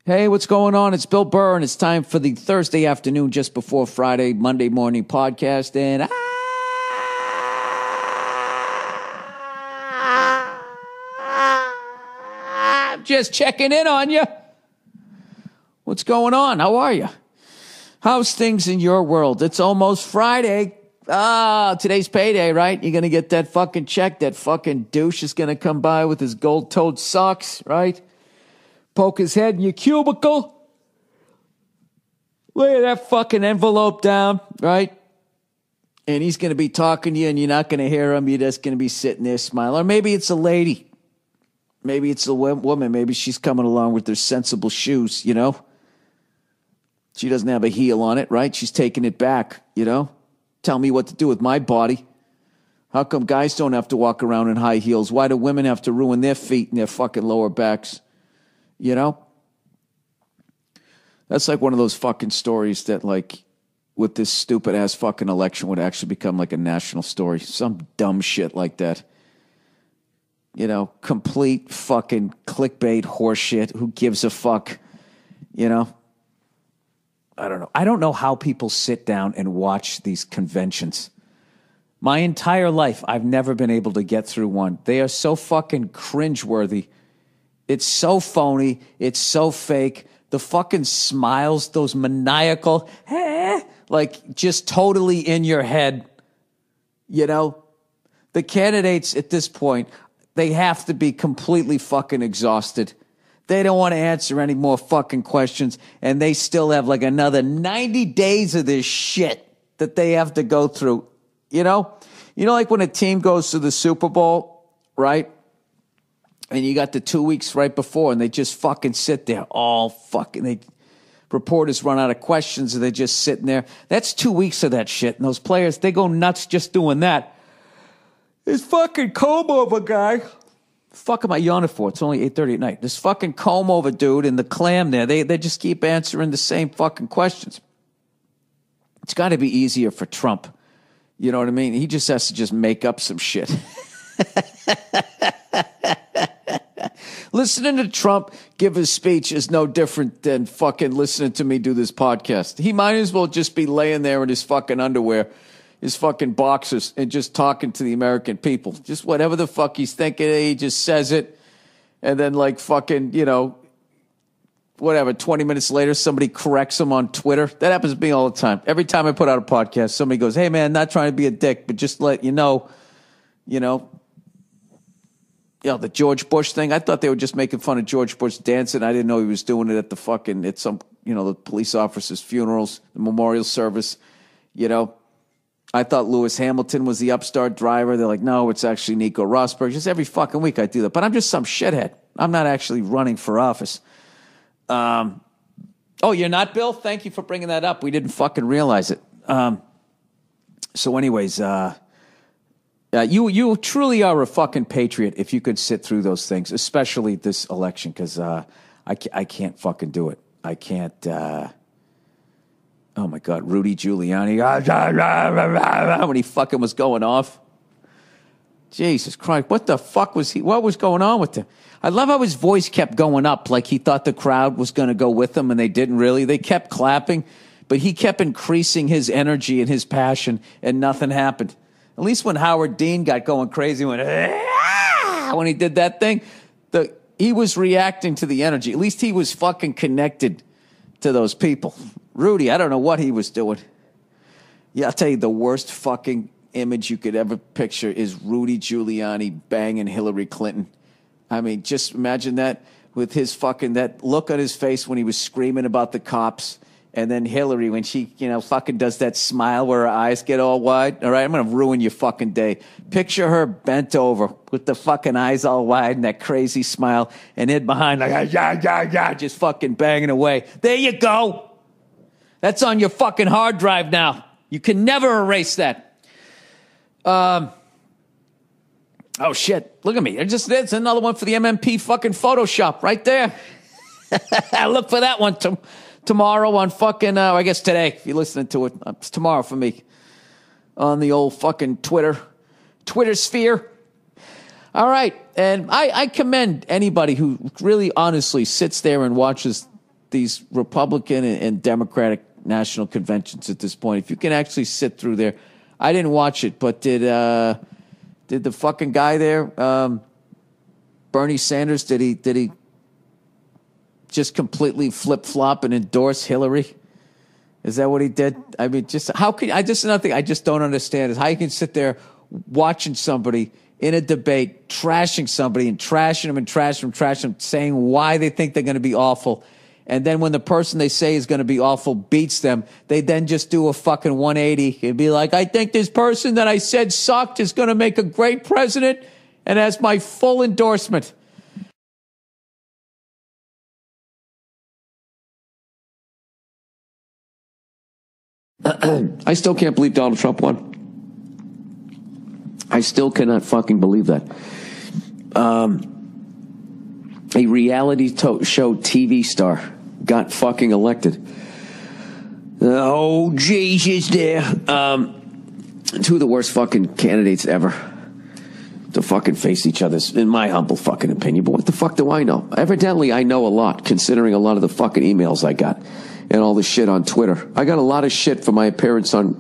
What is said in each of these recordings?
Hey, what's going on? It's Bill Burr, and it's time for the Thursday afternoon, just before Friday, Monday morning podcast. And I'm just checking in on you. What's going on? How are you? How's things in your world? It's almost Friday. Today's payday, right? You're going to get that fucking check. That fucking douche is going to come by with his gold-toed socks, right? Poke his head in your cubicle. Lay that fucking envelope down, right? And he's going to be talking to you and you're not going to hear him. You're just going to be sitting there smiling. Or maybe it's a lady. Maybe it's a woman. Maybe she's coming along with her sensible shoes, you know? She doesn't have a heel on it, right? She's taking it back, you know? Tell me what to do with my body. How come guys don't have to walk around in high heels? Why do women have to ruin their feet and their fucking lower backs? You know? That's like one of those fucking stories that, like, with this stupid-ass fucking election would actually become like a national story. Some dumb shit like that. You know, complete fucking clickbait horseshit. Who gives a fuck? You know? I don't know. I don't know how people sit down and watch these conventions. My entire life, I've never been able to get through one. They are so fucking cringeworthy. It's so phony. It's so fake. The fucking smiles, those maniacal, like just totally in your head. You know, the candidates at this point, they have to be completely fucking exhausted. They don't want to answer any more fucking questions. And they still have like another 90 days of this shit that they have to go through. You know, like when a team goes to the Super Bowl, right? And you got the 2 weeks right before, and they just fucking sit there all fucking. Reporters run out of questions, and they're just sitting there. That's 2 weeks of that shit. And those players, they go nuts just doing that. This fucking comb-over guy. Fuck am I yawning for? It's only 8:30 at night. This fucking comb-over dude and the clam there, they just keep answering the same fucking questions. It's got to be easier for Trump. You know what I mean? He just has to just make up some shit. Listening to Trump give his speech is no different than fucking listening to me do this podcast. He might as well just be laying there in his fucking underwear, his fucking boxers, and just talking to the American people. Just whatever the fuck he's thinking, he just says it. And then like fucking, you know, whatever, 20 minutes later, somebody corrects him on Twitter. That happens to me all the time. Every time I put out a podcast, somebody goes, hey man, not trying to be a dick, but just let you know, the George Bush thing. I thought they were just making fun of George Bush dancing. I didn't know he was doing it at the fucking, at some, the police officers' funerals, the memorial service. You know, I thought Lewis Hamilton was the upstart driver. They're like, no, it's actually Nico Rosberg. Just every fucking week I do that. But I'm just some shithead. I'm not actually running for office. Oh, you're not, Bill? Thank you for bringing that up. We didn't fucking realize it. So anyways, you truly are a fucking patriot if you could sit through those things, especially this election, because I can't fucking do it. I can't. Oh my God, Rudy Giuliani, when he fucking was going off. Jesus Christ, what the fuck was he? What was going on with him? I love how his voice kept going up, like he thought the crowd was going to go with him, and they didn't really. They kept clapping, but he kept increasing his energy and his passion, and nothing happened. At least when Howard Dean got going crazy, when he did that thing, he was reacting to the energy. At least he was fucking connected to those people. Rudy, I don't know what he was doing. Yeah, I'll tell you, the worst fucking image you could ever picture is Rudy Giuliani banging Hillary Clinton. I mean, just imagine that with his fucking, that look on his face when he was screaming about the cops. And then Hillary, when she, fucking does that smile where her eyes get all wide. All right, I'm going to ruin your fucking day. Picture her bent over with the fucking eyes all wide and that crazy smile, and hid behind like, just fucking banging away. There you go. That's on your fucking hard drive now. You can never erase that. Oh, shit. Look at me. It's another one for the MMP fucking Photoshop right there. Look for that one tomorrow on fucking, I guess today, if you're listening to it. It's tomorrow for me on the old fucking Twitter sphere. All right. And I commend anybody who really honestly sits there and watches these Republican and Democratic national conventions at this point. If you can actually sit through there. I didn't watch it, but did the fucking guy there, Bernie Sanders, did he just completely flip-flop and endorse Hillary? Is that what he did? I mean, just how can another thing I just don't understand is how you can sit there watching somebody in a debate, trashing somebody and trashing them, saying why they think they're going to be awful. And then when the person they say is going to be awful beats them, they then just do a fucking 180 and be like, I think this person that I said sucked is going to make a great president and has my full endorsement. I still can't believe Donald Trump won. I still cannot fucking believe that. A reality show TV star got fucking elected. Oh, Jesus, there. Two of the worst fucking candidates ever to fucking face each other, in my humble fucking opinion. But what the fuck do I know? Evidently, I know a lot, considering a lot of the fucking emails I got and all the shit on Twitter. I got a lot of shit for my appearance on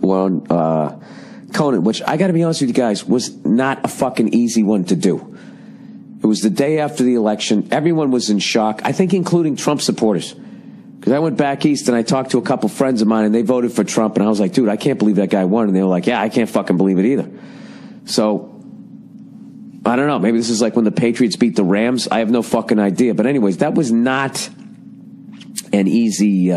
Conan, which I got to be honest with you guys, was not a fucking easy one to do. It was the day after the election. Everyone was in shock, I think including Trump supporters. Because I went back east and I talked to a couple friends of mine and they voted for Trump. And I was like, dude, I can't believe that guy won. And they were like, yeah, I can't fucking believe it either. So, I don't know. Maybe this is like when the Patriots beat the Rams. I have no fucking idea. But anyways, that was not an easy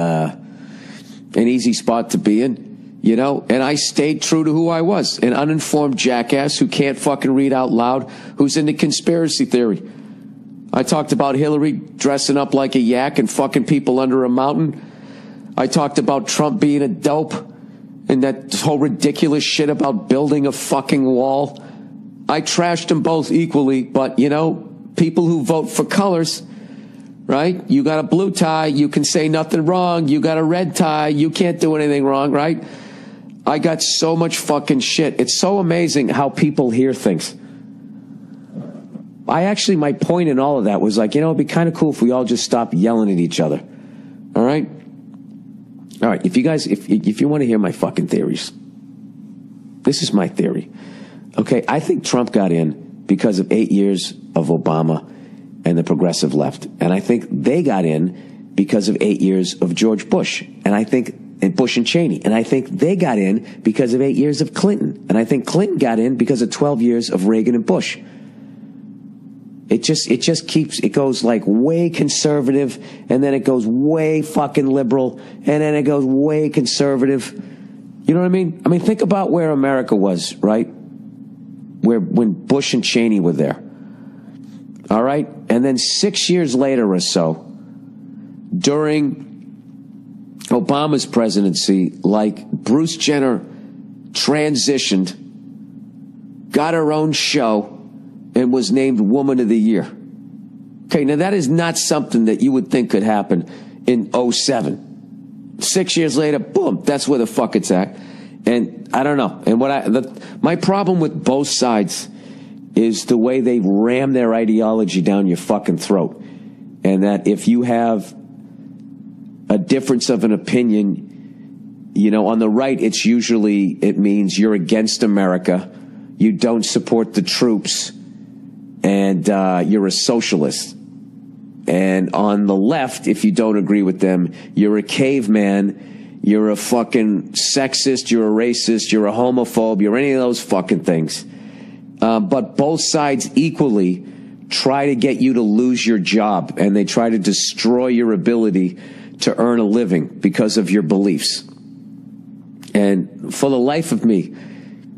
spot to be in, you know? And I stayed true to who I was, an uninformed jackass who can't fucking read out loud, who's into conspiracy theory. I talked about Hillary dressing up like a yak and fucking people under a mountain. I talked about Trump being a dope and that whole ridiculous shit about building a fucking wall. I trashed them both equally, but, you know, people who vote for colors, right? You got a blue tie, you can say nothing wrong. You got a red tie, you can't do anything wrong, right? I got so much fucking shit. It's so amazing how people hear things. My point in all of that was like, you know, it'd be kind of cool if we all just stopped yelling at each other. All right? All right, if you guys, if you want to hear my fucking theories, this is my theory. Okay, I think Trump got in because of 8 years of Obama and the progressive left. And I think they got in because of 8 years of George Bush. And Bush and Cheney. And I think they got in because of 8 years of Clinton. And I think Clinton got in because of 12 years of Reagan and Bush. It goes like way conservative, and then it goes way fucking liberal, and then it goes way conservative. You know what I mean? I mean, think about where America was, right? When Bush and Cheney were there. All right? And then 6 years later or so, during Obama's presidency, like Bruce Jenner transitioned, got her own show, and was named Woman of the Year. Okay, now that is not something that you would think could happen in 2007. 6 years later, boom, that's where the fuck it's at. And I don't know. And my problem with both sides is the way they ram their ideology down your fucking throat. And that if you have a difference of an opinion, you know, on the right, it means you're against America, you don't support the troops, and you're a socialist. And on the left, if you don't agree with them, you're a caveman, you're a fucking sexist, you're a racist, you're a homophobe, you're any of those fucking things. But both sides equally try to get you to lose your job, and they try to destroy your ability to earn a living because of your beliefs. And for the life of me,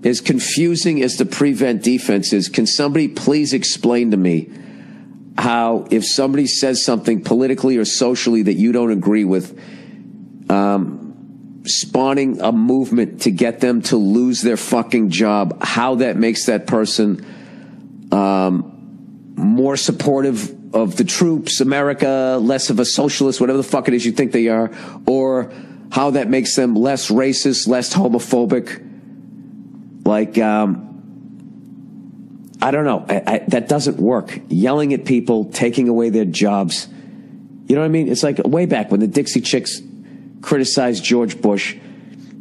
as confusing as the prevent defense is, can somebody please explain to me how, if somebody says something politically or socially that you don't agree with, spawning a movement to get them to lose their fucking job, how that makes that person more supportive of the troops, America, less of a socialist, whatever the fuck it is you think they are, or how that makes them less racist, less homophobic. Like, I don't know. That doesn't work. Yelling at people, taking away their jobs, You know what I mean? It's like way back when the Dixie Chicks criticized George Bush,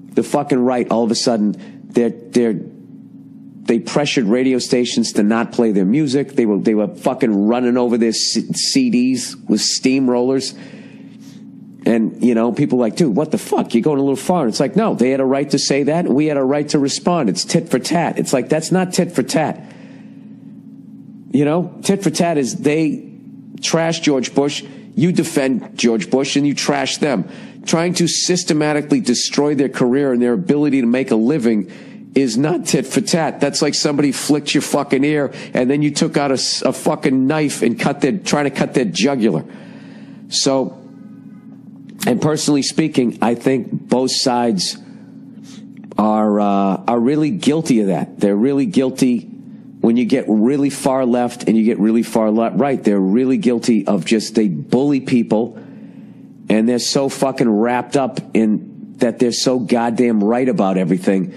the fucking right, all of a sudden, they pressured radio stations to not play their music. They were fucking running over their CDs with steamrollers. And, you know, people are like, dude, what the fuck? You're going a little far. And it's like, no, they had a right to say that, and we had a right to respond. It's tit for tat. It's like, that's not tit for tat. You know, tit for tat is they trash George Bush, you defend George Bush, and you trash them. Trying to systematically destroy their career and their ability to make a living is not tit for tat. That's like somebody flicked your fucking ear, and then you took out a fucking knife and trying to cut their jugular. So, and personally speaking, I think both sides are really guilty of that. They're really guilty when you get really far left and you get really far right. They're really guilty of just, they bully people, and they're so fucking wrapped up in that they're so goddamn right about everything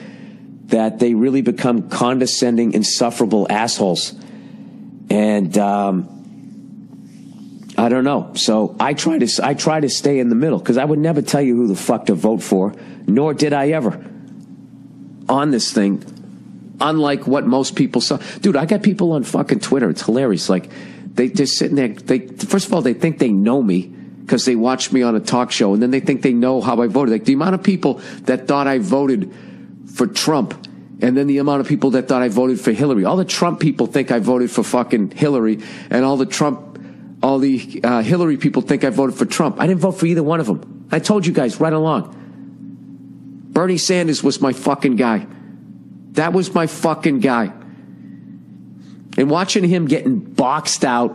that they really become condescending, insufferable assholes. And I don't know. So I try to stay in the middle, because I would never tell you who the fuck to vote for, nor did I ever on this thing. Unlike what most people saw. Dude, I got people on fucking Twitter. It's hilarious. Like, they're sitting there. First of all, they think they know me because they watched me on a talk show, and then they think they know how I voted. Like, the amount of people that thought I voted for Trump, and then the amount of people that thought I voted for Hillary. All the Trump people think I voted for fucking Hillary, and all the Hillary people think I voted for Trump. I didn't vote for either one of them. I told you guys right along. Bernie Sanders was my fucking guy. That was my fucking guy. And watching him getting boxed out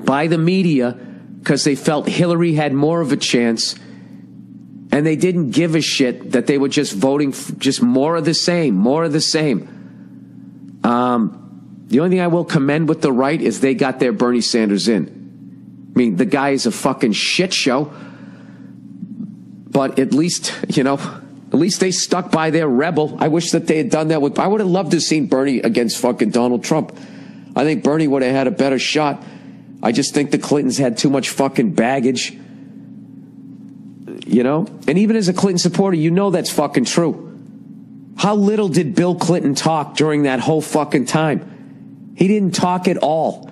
by the media because they felt Hillary had more of a chance, and they didn't give a shit that they were just voting for just more of the same. The only thing I will commend with the right is they got their Bernie Sanders in. I mean, the guy is a fucking shit show, but at least, you know, at least they stuck by their rebel. I wish that they had done that with... I would have loved to have seen Bernie against fucking Donald Trump. I think Bernie would have had a better shot. I just think the Clintons had too much fucking baggage. You know? And even as a Clinton supporter, you know that's fucking true. How little did Bill Clinton talk during that whole fucking time? He didn't talk at all.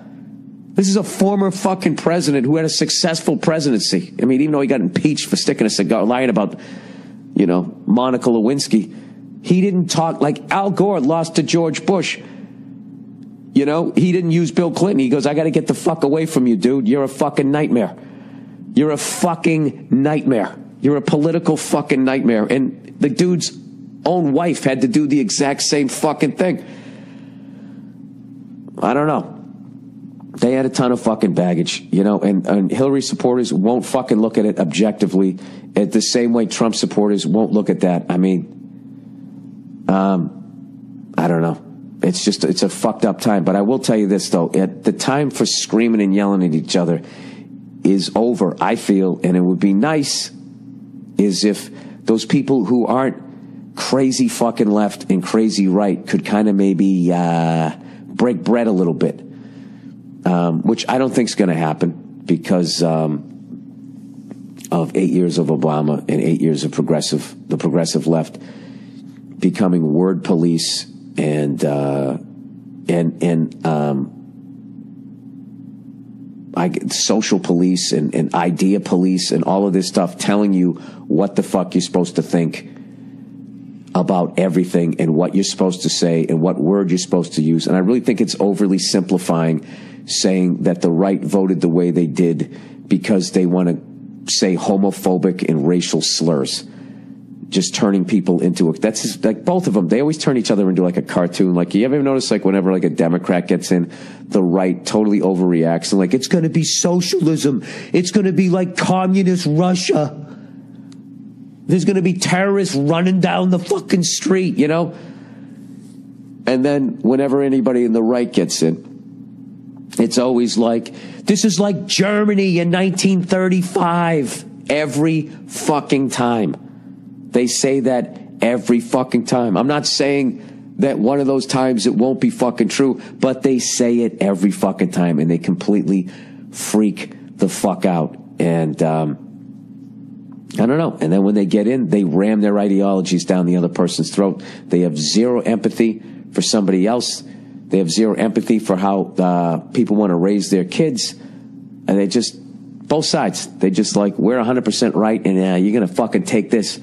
This is a former fucking president who had a successful presidency. I mean, even though he got impeached for sticking a cigar, lying about... you know, Monica Lewinsky. He didn't talk. Like Al Gore lost to George Bush. You know, he didn't use Bill Clinton. He goes, I got to get the fuck away from you, dude. You're a fucking nightmare. You're a fucking nightmare. You're a political fucking nightmare. And the dude's own wife had to do the exact same fucking thing. I don't know. They had a ton of fucking baggage, you know, and Hillary supporters won't fucking look at it objectively at the same way Trump supporters won't look at that. I mean, I don't know. It's a fucked up time. But I will tell you this, though. The time for screaming and yelling at each other is over, I feel. And it would be nice is if those people who aren't crazy fucking left and crazy right could kind of maybe break bread a little bit. Which I don't think is going to happen because of 8 years of Obama and 8 years of the progressive left becoming word police and social police and idea police and all of this stuff, telling you what the fuck you're supposed to think about everything and what you're supposed to say and what word you're supposed to use. And I really think it's overly simplifying, saying that the right voted the way they did because they want to say homophobic and racial slurs, just turning people into that's just, like both of them, they always turn each other into like a cartoon. Like, you ever notice, like, whenever like a Democrat gets in, the right totally overreacts and like, it's going to be socialism, it's going to be like communist Russia, there's going to be terrorists running down the fucking street, you know? And then whenever anybody in the right gets in, it's always like, this is like Germany in 1935. Every fucking time. They say that every fucking time. I'm not saying that one of those times it won't be fucking true, but they say it every fucking time, and they completely freak the fuck out. And I don't know. And then when they get in, they ram their ideologies down the other person's throat. They have zero empathy for somebody else. They have zero empathy for how people want to raise their kids. And they just, both sides, they just like, we're 100% right, and you're going to fucking take this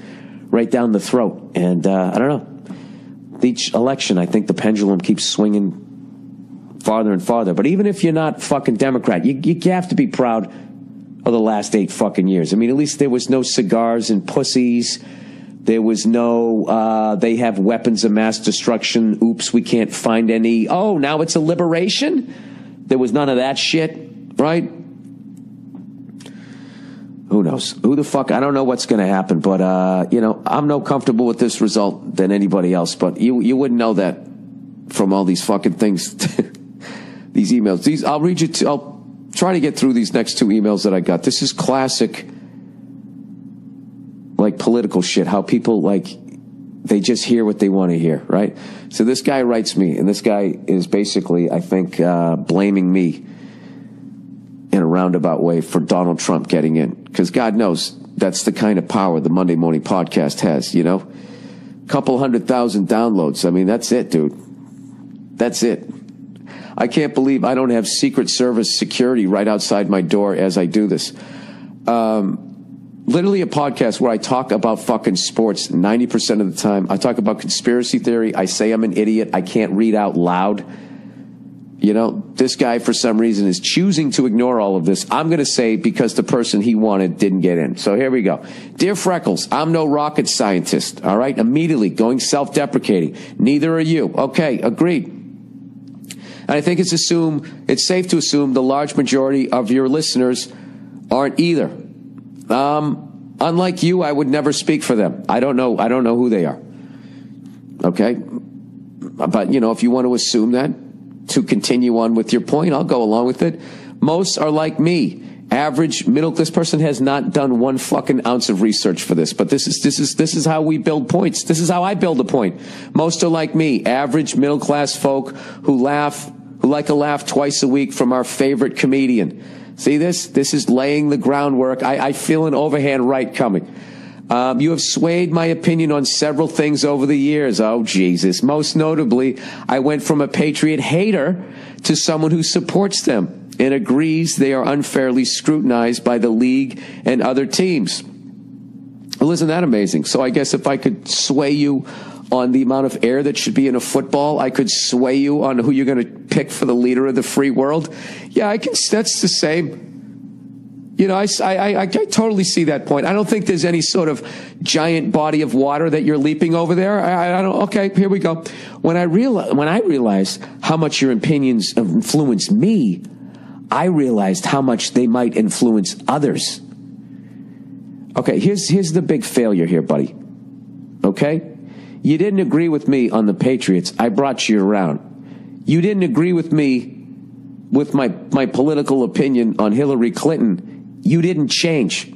right down the throat. And I don't know. Each election, I think the pendulum keeps swinging farther and farther. But even if you're not fucking Democrat, you have to be proud of the last 8 fucking years. I mean, at least there was no cigars and pussies. There was no, they have weapons of mass destruction. Oops, we can't find any. Oh, now it's a liberation? There was none of that shit, right? Who knows? Who the fuck? I don't know what's going to happen, but, I'm no comfortable with this result than anybody else, but you wouldn't know that from all these fucking things, these emails. I'll read you, I'll try to get through these next 2 emails that I got. This is classic, like, political shit, how people, like, they just hear what they want to hear, right? So this guy writes me, and this guy is basically, I think, blaming me in a roundabout way for Donald Trump getting in. Because God knows that's the kind of power the Monday Morning Podcast has, you know? Couple 100,000 downloads. I mean, that's it, dude. That's it. I can't believe I don't have Secret Service security right outside my door as I do this. Literally a podcast where I talk about fucking sports 90% of the time. I talk about conspiracy theory. I say I'm an idiot. I can't read out loud. You know, this guy, for some reason, is choosing to ignore all of this. I'm going to say because the person he wanted didn't get in. So here we go. Dear Freckles, I'm no rocket scientist. All right. Immediately going self-deprecating. Neither are you. Okay. Agreed. And I think it's safe to assume the large majority of your listeners aren't either. Unlike you, I would never speak for them. I don't know who they are. Okay. But, if you want to assume that, to continue on with your point, I'll go along with it. Most are like me. Average middle-class person has not done 1 fucking ounce of research for this, but this is how we build points. This is how I build a point. Most are like me. Average middle-class folk who like a laugh twice a week from our favorite comedian. See this? This is laying the groundwork. I feel an overhand right coming. You have swayed my opinion on several things over the years. Oh, Jesus. Most notably, I went from a Patriot hater to someone who supports them and agrees they are unfairly scrutinized by the league and other teams. Well, isn't that amazing? So I guess if I could sway you on the amount of air that should be in a football, I could sway you on who you're going to pick for the leader of the free world. Yeah, I can. That's the same. I totally see that point. I don't think there's any sort of giant body of water that you're leaping over there. I don't. Okay, here we go. When I realized how much your opinions influence me, I realized how much they might influence others. Okay, here's the big failure here, buddy. Okay, you didn't agree with me on the Patriots. I brought you around. You didn't agree with me with my political opinion on Hillary Clinton. You didn't change.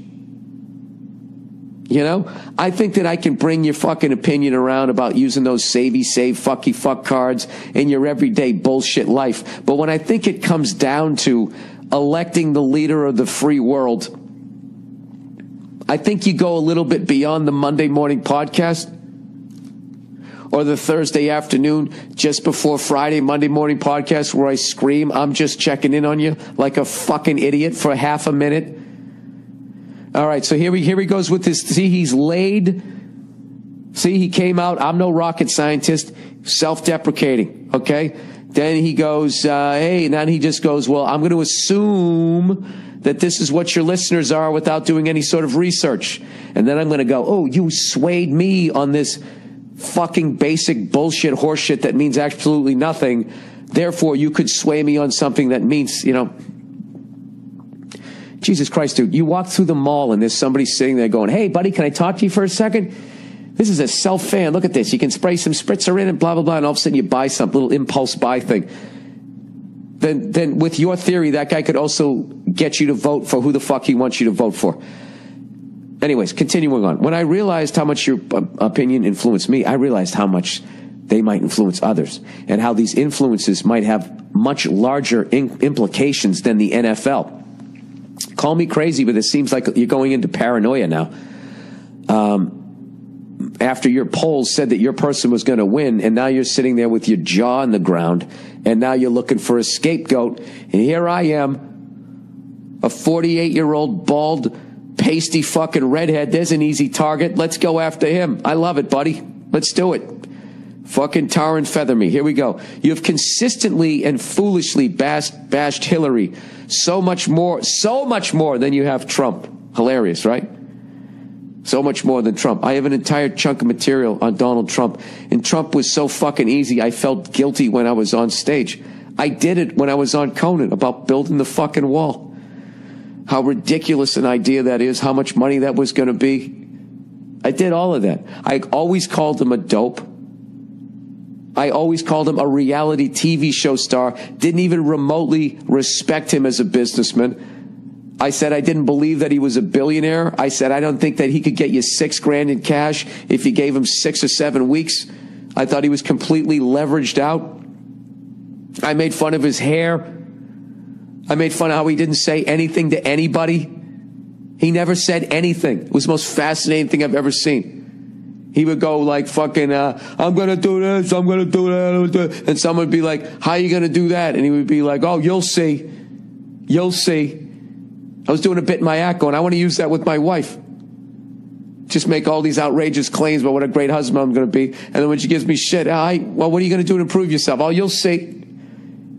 I think that I can bring your fucking opinion around about using those savey save fucky fuck cards in your everyday bullshit life. But when I think it comes down to electing the leader of the free world, I think you go a little bit beyond the Monday Morning Podcast or the Thursday afternoon just before Friday Monday Morning Podcast where I scream, I'm just checking in on you like a fucking idiot for half a minute. All right, so here he goes with this. See, he's laid. See, he came out, I'm no rocket scientist, self-deprecating, okay? Then he goes, hey, and then he just goes, well, I'm going to assume that this is what your listeners are without doing any sort of research. And then I'm going to go, oh, you swayed me on this fucking basic bullshit horseshit that means absolutely nothing. Therefore, you could sway me on something that means, Jesus Christ, dude, you walk through the mall and there's somebody sitting there going, hey, buddy, can I talk to you for a second? This is a self-fan. Look at this. You can spray some spritzer in it, blah, blah, blah, and all of a sudden you buy some little impulse buy thing. Then with your theory, that guy could also get you to vote for who the fuck he wants you to vote for. Anyways, continuing on. When I realized how much your opinion influenced me, I realized how much they might influence others and how these influences might have much larger implications than the NFL. Call me crazy, but it seems like you're going into paranoia now. After your polls said that your person was going to win, and now you're sitting there with your jaw on the ground, and now you're looking for a scapegoat. And here I am, a 48-year-old, bald, pasty fucking redhead. There's an easy target. Let's go after him. I love it, buddy. Let's do it. Fucking tar and feather me. Here we go. You have consistently and foolishly bashed Hillary so much more than you have Trump. Hilarious, right? So much more than Trump. I have an entire chunk of material on Donald Trump, and Trump was so fucking easy, I felt guilty when I was on stage. I did it when I was on Conan about building the fucking wall. How ridiculous an idea that is, how much money that was going to be. I did all of that. I always called him a dope. I always called him a reality TV show star. Didn't even remotely respect him as a businessman. I said I didn't believe that he was a billionaire. I said I don't think that he could get you $6,000 in cash if you gave him 6 or 7 weeks. I thought he was completely leveraged out. I made fun of his hair. I made fun of how he didn't say anything to anybody. He never said anything. It was the most fascinating thing I've ever seen. He would go like fucking, I'm going to do this, I'm going to do that. And someone would be like, how are you going to do that? And he would be like, oh, you'll see. You'll see. I was doing a bit in my act going, I want to use that with my wife. Just make all these outrageous claims about what a great husband I'm going to be. And then when she gives me shit, well, what are you going to do to improve yourself? Oh, you'll see.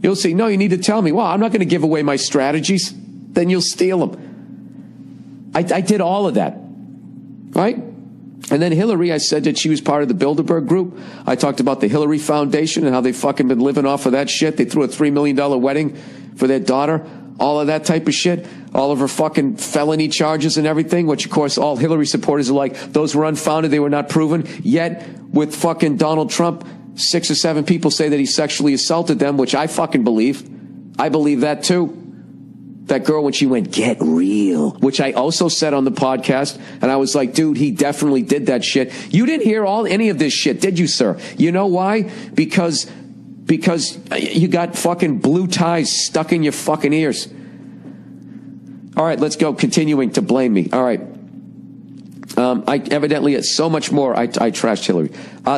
You'll see. No, you need to tell me. Well, I'm not going to give away my strategies. Then you'll steal them. I did all of that. Right? And then Hillary, I said that she was part of the Bilderberg group. I talked about the Hillary Foundation and how they fucking been living off of that shit. They threw a $3 million wedding for their daughter. All of that type of shit. All of her fucking felony charges and everything, which, of course, all Hillary supporters are like, those were unfounded, they were not proven. Yet, with fucking Donald Trump, 6 or 7 people say that he sexually assaulted them, which I fucking believe. I believe that, too. That girl, when she went, get real, which I also said on the podcast, and I was like, dude, he definitely did that shit. You didn't hear any of this shit, did you, sir? You know why? Because you got fucking blue ties stuck in your fucking ears. All right, let's go. Continuing to blame me. All right. I evidently, it's so much more. I trashed Hillary.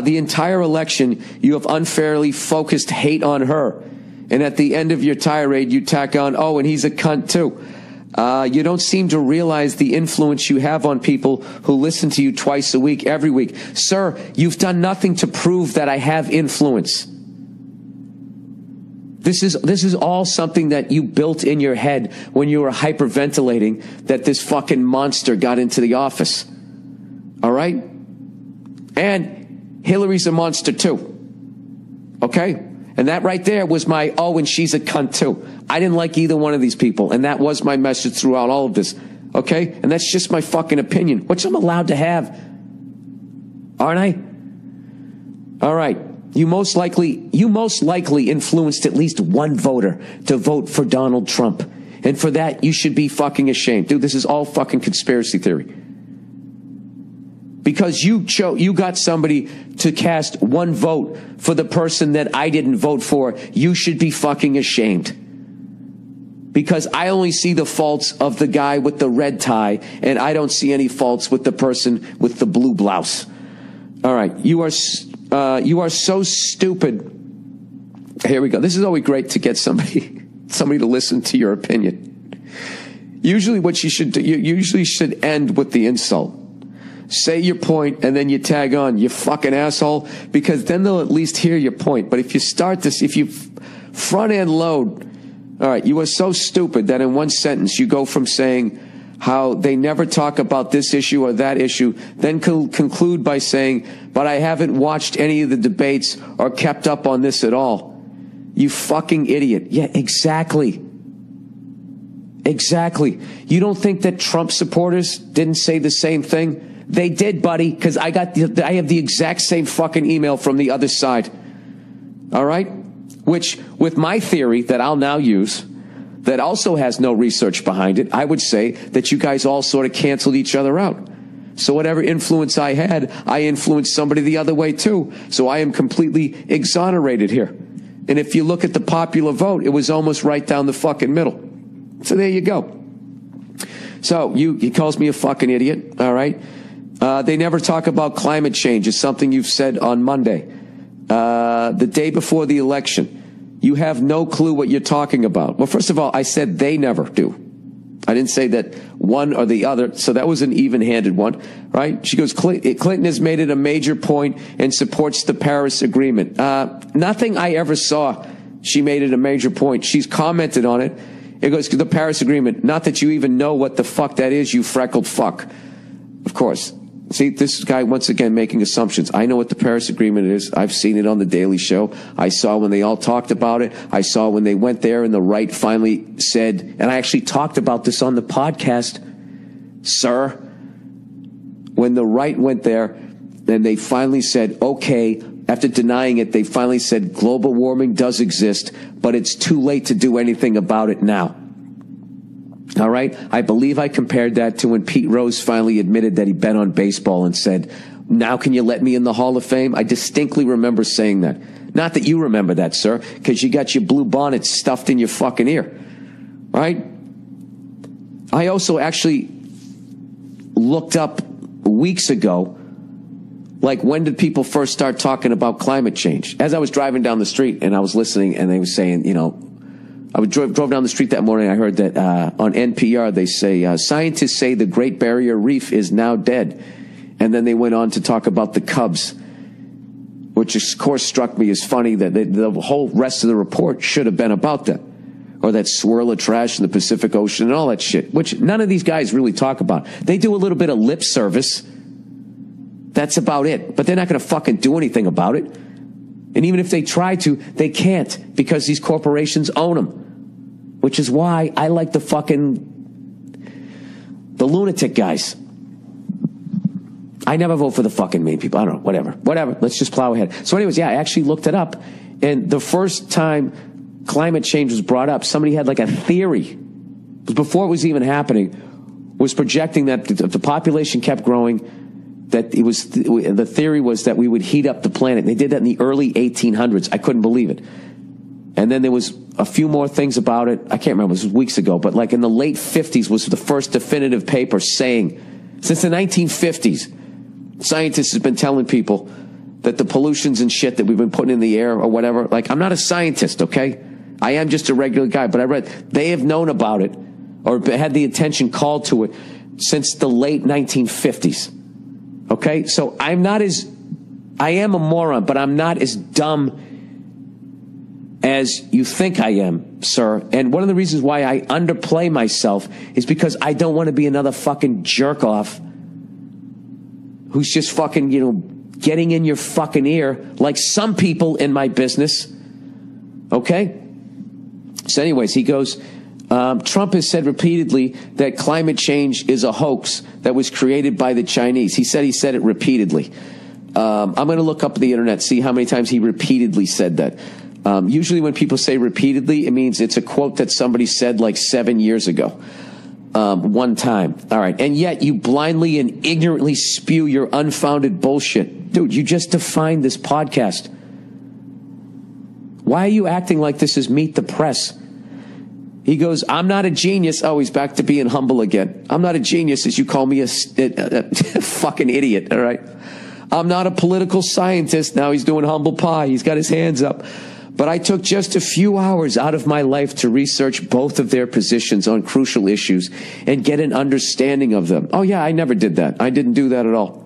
The entire election, you have unfairly focused hate on her. And at the end of your tirade, you tack on, oh, and he's a cunt too. You don't seem to realize the influence you have on people who listen to you twice a week, every week. Sir, you've done nothing to prove that I have influence. This is all something that you built in your head when you were hyperventilating that this fucking monster got into the office. All right? And Hillary's a monster too. Okay? And that right there was my, oh, and she's a cunt too. I didn't like either one of these people. And that was my message throughout all of this. Okay? And that's just my fucking opinion, which I'm allowed to have. Aren't I? All right. You most likely influenced at least one voter to vote for Donald Trump. And for that, you should be fucking ashamed. Dude, this is all fucking conspiracy theory. Because you got somebody to cast one vote for the person that I didn't vote for, you should be fucking ashamed. Because I only see the faults of the guy with the red tie, and I don't see any faults with the person with the blue blouse. All right, you are so stupid. Here we go. This is always great to get somebody to listen to your opinion. Usually what you should do, you usually should end with the insult. Say your point and then you tag on, you fucking asshole, because then they'll at least hear your point. But if you start this, if you front end load, all right, you are so stupid that in one sentence you go from saying how they never talk about this issue or that issue, then conclude by saying, but I haven't watched any of the debates or kept up on this at all. You fucking idiot. Yeah, exactly. Exactly. You don't think that Trump supporters didn't say the same thing? They did, buddy, because I have the exact same fucking email from the other side. All right? Which, with my theory that I'll now use, that also has no research behind it, I would say that you guys all sort of canceled each other out. So whatever influence I had, I influenced somebody the other way too. So I am completely exonerated here. And if you look at the popular vote, it was almost right down the fucking middle. So there you go. So he calls me a fucking idiot, all right? They never talk about climate change. It's something you've said on Monday. The day before the election. You have no clue what you're talking about. Well, first of all, I said they never do. I didn't say that one or the other, so that was an even-handed one, right? She goes, Clinton has made it a major point and supports the Paris Agreement. Nothing I ever saw, she made it a major point. She's commented on it. It goes to the Paris Agreement. Not that you even know what the fuck that is, you freckled fuck. Of course. See, this guy, once again, making assumptions. I know what the Paris Agreement is. I've seen it on The Daily Show. I saw when they all talked about it. I saw when they went there and the right finally said, and I actually talked about this on the podcast, sir, when the right went there and they finally said, okay, after denying it, they finally said global warming does exist, but it's too late to do anything about it now. All right. I believe I compared that to when Pete Rose finally admitted that he bet on baseball and said, now can you let me in the Hall of Fame? I distinctly remember saying that. Not that you remember that, sir, because you got your blue bonnet stuffed in your fucking ear. Right? I also actually looked up weeks ago, like, when did people first start talking about climate change? As I was driving down the street and I was listening and they were saying, you know, I drove down the street that morning. I heard that on NPR they say scientists say the Great Barrier Reef is now dead, and then they went on to talk about the Cubs, which of course struck me as funny that the whole rest of the report should have been about that, or that swirl of trash in the Pacific Ocean and all that shit, which none of these guys really talk about. They do a little bit of lip service. That's about it, but they're not going to fucking do anything about it. And even if they try to, they can't, because these corporations own them. Which is why I like the lunatic guys. I never vote for the fucking main people. I don't know, whatever. Let's just plow ahead. So anyways, yeah, I actually looked it up. And the first time climate change was brought up, somebody had like a theory, before it was even happening, was projecting that if the population kept growing, that the theory was that we would heat up the planet. And they did that in the early 1800s. I couldn't believe it. And then there was a few more things about it. I can't remember, it was weeks ago, but like in the late 50s was the first definitive paper saying, since the 1950s, scientists have been telling people that the pollutions and shit that we've been putting in the air or whatever, like, I'm not a scientist, okay? I am just a regular guy, but I read they have known about it or had the attention called to it since the late 1950s. Okay, so I am a moron, but I'm not as dumb as you think I am, sir. And one of the reasons why I underplay myself is because I don't want to be another fucking jerk off who's just fucking, getting in your fucking ear like some people in my business. Okay? So anyways, he goes, Trump has said repeatedly that climate change is a hoax that was created by the Chinese. He said it repeatedly. I'm going to look up the internet, see how many times he repeatedly said that. Usually when people say repeatedly, it means it's a quote that somebody said like 7 years ago. One time. All right. And yet you blindly and ignorantly spew your unfounded bullshit. Dude, you just defined this podcast. Why are you acting like this is Meet the Press? He goes, I'm not a genius. Oh, he's back to being humble again. I'm not a genius, as you call me a fucking idiot, all right? I'm not a political scientist. Now he's doing humble pie. He's got his hands up. But I took just a few hours out of my life to research both of their positions on crucial issues and get an understanding of them. Oh, yeah, I never did that. I didn't do that at all.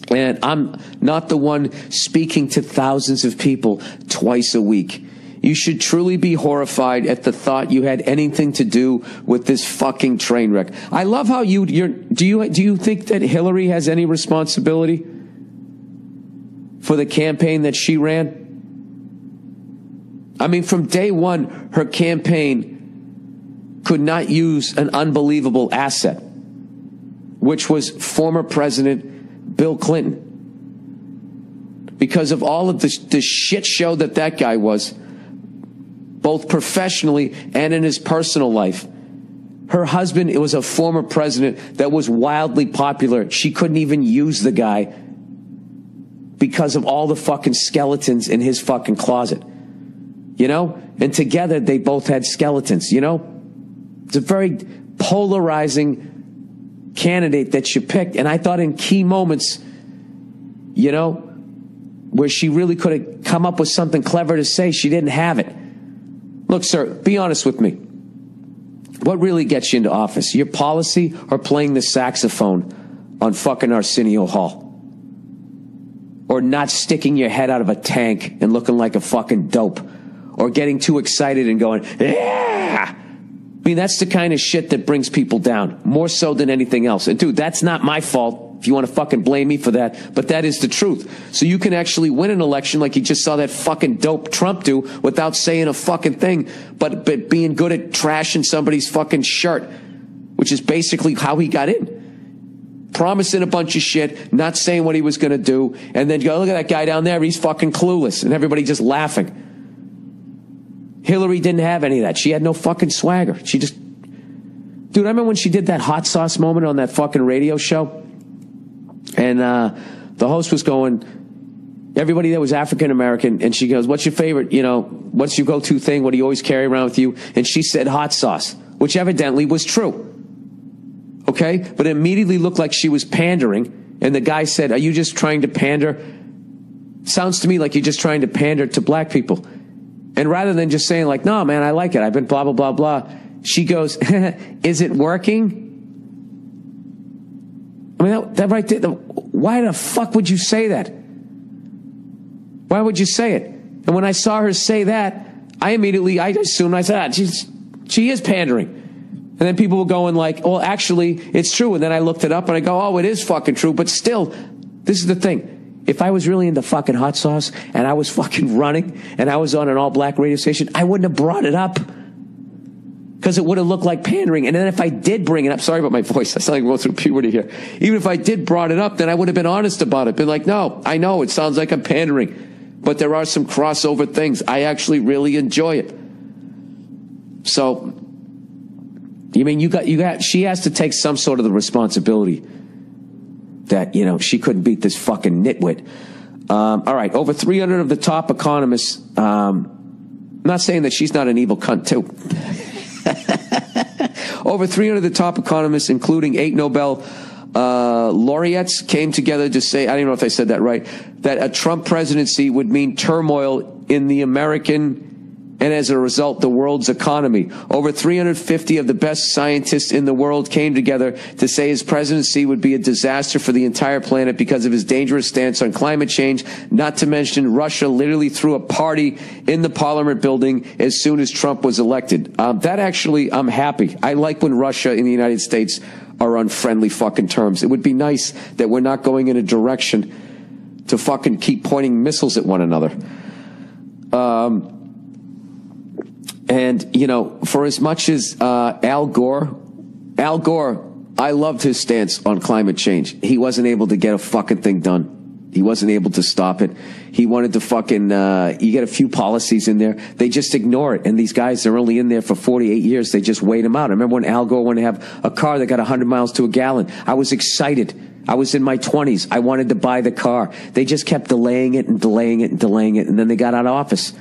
And I'm not the one speaking to thousands of people twice a week. You should truly be horrified at the thought you had anything to do with this fucking train wreck. I love how do you think that Hillary has any responsibility for the campaign that she ran? I mean, from day one, her campaign could not use an unbelievable asset, which was former President Bill Clinton. Because of all of the shit show that guy was, both professionally and in his personal life. Her husband, it was a former president that was wildly popular. She couldn't even use the guy because of all the fucking skeletons in his fucking closet. And together they both had skeletons, It's a very polarizing candidate that you picked. And I thought in key moments, you know, where she really could have come up with something clever to say, she didn't have it. Look, sir, be honest with me. What really gets you into office? Your policy or playing the saxophone on fucking Arsenio Hall? Or not sticking your head out of a tank and looking like a fucking dope? Or getting too excited and going, yeah! I mean, that's the kind of shit that brings people down, more so than anything else. And dude, that's not my fault if you want to fucking blame me for that, but that is the truth. So you can actually win an election like you just saw that fucking dope Trump do without saying a fucking thing, but being good at trashing somebody's fucking shirt, which is basically how he got in. Promising a bunch of shit, not saying what he was going to do, and then go, look at that guy down there, he's fucking clueless, and everybody just laughing. Hillary didn't have any of that. She had no fucking swagger. She just... Dude, I remember when she did that hot sauce moment on that fucking radio show, and the host was going, everybody there was African American, and she goes, what's your favorite, you know, what's your go-to thing? What do you always carry around with you? And she said hot sauce, which evidently was true. Okay? But it immediately looked like she was pandering, and the guy said, are you just trying to pander? Sounds to me like you're just trying to pander to black people. And rather than just saying like, no, man, I like it, I've been blah, blah, blah, blah, she goes, is it working? I mean, that right there, why the fuck would you say that? Why would you say it? And when I saw her say that, I assumed, I said, she is pandering. And then people were going like, well, actually, it's true. And then I looked it up and I go, oh, it is fucking true. But still, this is the thing. If I was really into fucking hot sauce and I was fucking running and I was on an all-black radio station, I wouldn't have brought it up. Because it would have looked like pandering. And then if I did bring it up, sorry about my voice, I sound like I'm going through puberty here. Even if I did brought it up, then I would have been honest about it. Been like, no, I know it sounds like I'm pandering, but there are some crossover things. I actually really enjoy it. So, you mean she has to take some sort of the responsibility that, you know, she couldn't beat this fucking nitwit. All right, over 300 of the top economists, I'm not saying that she's not an evil cunt too. Over 300 of the top economists, including 8 Nobel laureates, came together to say, I don't know if I said that right, that a Trump presidency would mean turmoil in the American and as a result, the world's economy. Over 350 of the best scientists in the world came together to say his presidency would be a disaster for the entire planet because of his dangerous stance on climate change. Not to mention, Russia literally threw a party in the Parliament building as soon as Trump was elected. That actually, I'm happy. I like when Russia and the United States are on friendly fucking terms. It would be nice that we're not going in a direction to fucking keep pointing missiles at one another. And, you know, for as much as Al Gore, I loved his stance on climate change. He wasn't able to get a fucking thing done. He wasn't able to stop it. He wanted to fucking, you get a few policies in there, they just ignore it. And these guys, they're only in there for 48 years. They just wait him out. I remember when Al Gore wanted to have a car that got 100 miles to a gallon. I was excited. I was in my 20s. I wanted to buy the car. They just kept delaying it and delaying it and delaying it. And then they got out of office.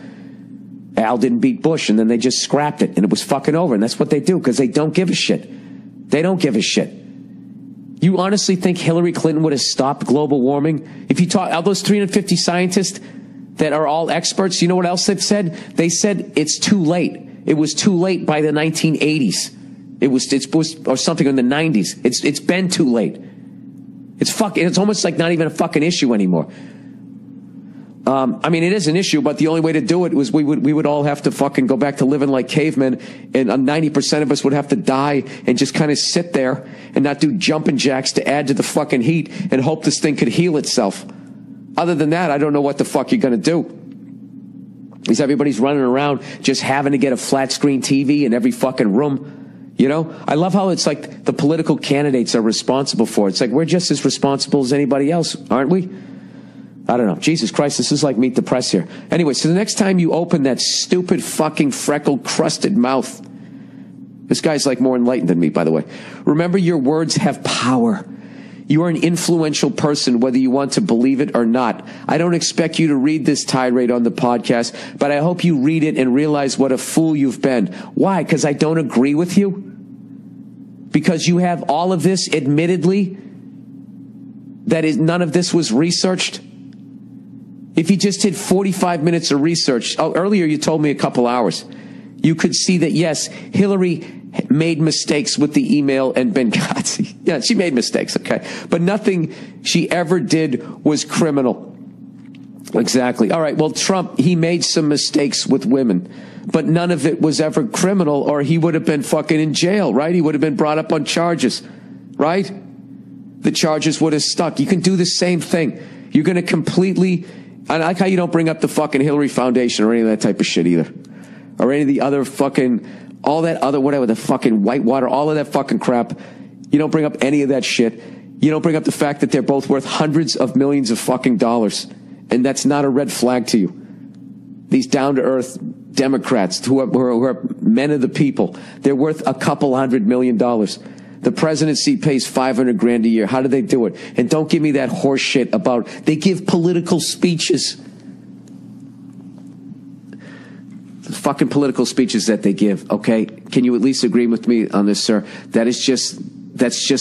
Al didn't beat Bush, and then they just scrapped it, and it was fucking over. And that's what they do, because they don't give a shit. They don't give a shit. You honestly think Hillary Clinton would have stopped global warming? If you talk, all those 350 scientists that are all experts, you know what else they've said? They said it's too late. It was too late by the 1980s. It was or something in the 90s. It's been too late. It's almost like not even a fucking issue anymore. I mean, it is an issue, but the only way to do it was we would all have to fucking go back to living like cavemen, and 90% of us would have to die and just kind of sit there and not do jumping jacks to add to the fucking heat and hope this thing could heal itself. Other than that, I don't know what the fuck you're going to do. Because everybody's running around just having to get a flat screen TV in every fucking room. You know, I love how it's like the political candidates are responsible for it. It's like we're just as responsible as anybody else, aren't we? I don't know. Jesus Christ, this is like Meet the Press here. Anyway, so the next time you open that stupid fucking freckled-crusted mouth, this guy's like more enlightened than me, by the way. Remember, your words have power. You are an influential person, whether you want to believe it or not. I don't expect you to read this tirade on the podcast, but I hope you read it and realize what a fool you've been. Why? Because I don't agree with you? because you have all of this, admittedly, that is, none of this was researched? If you just did 45 minutes of research, earlier you told me a couple hours, you could see that, yes, Hillary made mistakes with the email and Benghazi. Yeah, she made mistakes, okay? But nothing she ever did was criminal. Exactly. All right, well, Trump, he made some mistakes with women, but none of it was ever criminal, or he would have been fucking in jail, right? He would have been brought up on charges, right? The charges would have stuck. You can do the same thing. You're going to completely... I like how you don't bring up the fucking Hillary Foundation or any of that type of shit either. Or any of the other fucking... all that other, whatever, the fucking Whitewater, all of that fucking crap. You don't bring up any of that shit. You don't bring up the fact that they're both worth hundreds of millions of fucking dollars. And that's not a red flag to you. These down-to-earth Democrats who are men of the people, they're worth a couple $100 million. The presidency pays $500,000 a year. How do they do it? And don't give me that horse shit about they give political speeches. The fucking political speeches that they give, okay? Can you at least agree with me on this, sir? That's just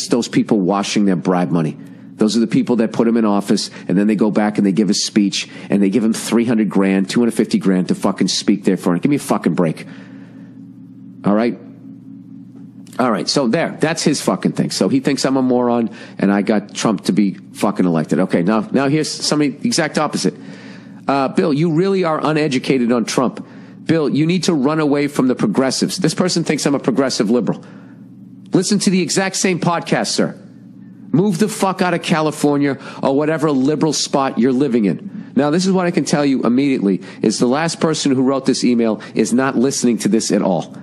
those people washing their bribe money. Those are the people that put him in office, and then they go back and they give a speech, and they give him $300,000, $250,000 to fucking speak there for him. Give me a fucking break. All right? All right, so that's his fucking thing. So he thinks I'm a moron, and I got Trump to be fucking elected. Okay, now here's somebody exact opposite. Bill, you really are uneducated on Trump. Bill, you need to run away from the progressives. This person thinks I'm a progressive liberal. Listen to the exact same podcast, sir. Move the fuck out of California or whatever liberal spot you're living in. Now, this is what I can tell you immediately, is the last person who wrote this email is not listening to this at all.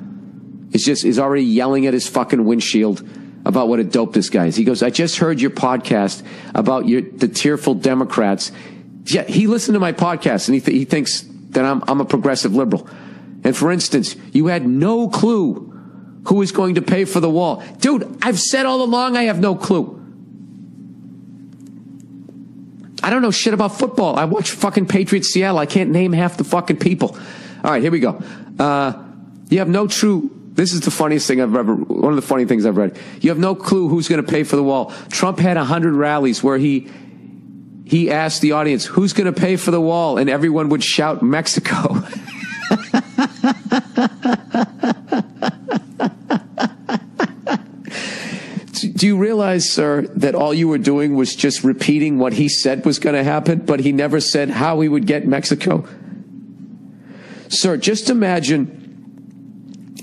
Is already yelling at his fucking windshield about what a dope this guy is. He goes, I just heard your podcast about the tearful Democrats. Yeah, he listened to my podcast, and he thinks that I'm a progressive liberal. And for instance, you had no clue who is going to pay for the wall. Dude, I've said all along I have no clue. I don't know shit about football. I watch fucking Patriots Seattle. I can't name half the fucking people. All right, here we go. You have no true... This is the funniest thing I've ever... One of the funny things I've read. You have no clue who's going to pay for the wall. Trump had 100 rallies where he asked the audience, who's going to pay for the wall? And everyone would shout, Mexico. Do you realize, sir, that all you were doing was just repeating what he said was going to happen, but he never said how he would get Mexico? Sir, just imagine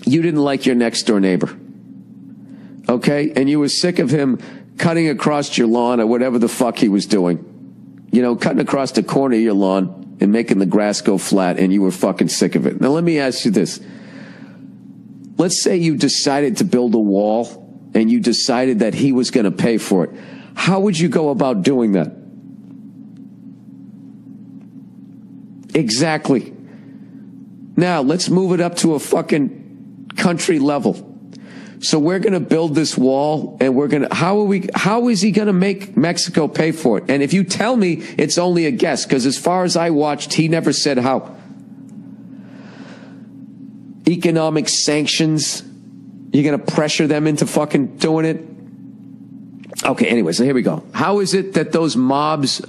you didn't like your next door neighbor, okay? And you were sick of him cutting across your lawn or whatever the fuck he was doing. You know, cutting across the corner of your lawn and making the grass go flat, and you were fucking sick of it. Now, let me ask you this. Let's say you decided to build a wall and you decided that he was going to pay for it. How would you go about doing that? Exactly. Now, let's move it up to a fucking country level. So we're going to build this wall, and we're going to, how is he going to make Mexico pay for it? And if you tell me it's only a guess, because as far as I watched, he never said how. Economic sanctions, you're going to pressure them into fucking doing it? Okay, anyway, so here we go. How is it that those mobs,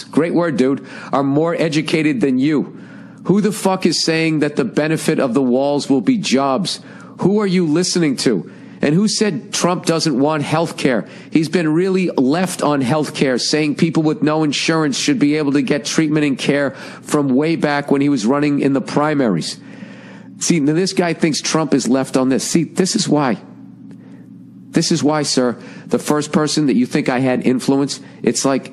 great word, dude, are more educated than you? Who the fuck is saying that the benefit of the walls will be jobs? Who are you listening to? And who said Trump doesn't want health care? He's been really left on health care, saying people with no insurance should be able to get treatment and care from way back when he was running in the primaries. See, now this guy thinks Trump is left on this. See, this is why. This is why, sir, the first person that you think I had influence, it's like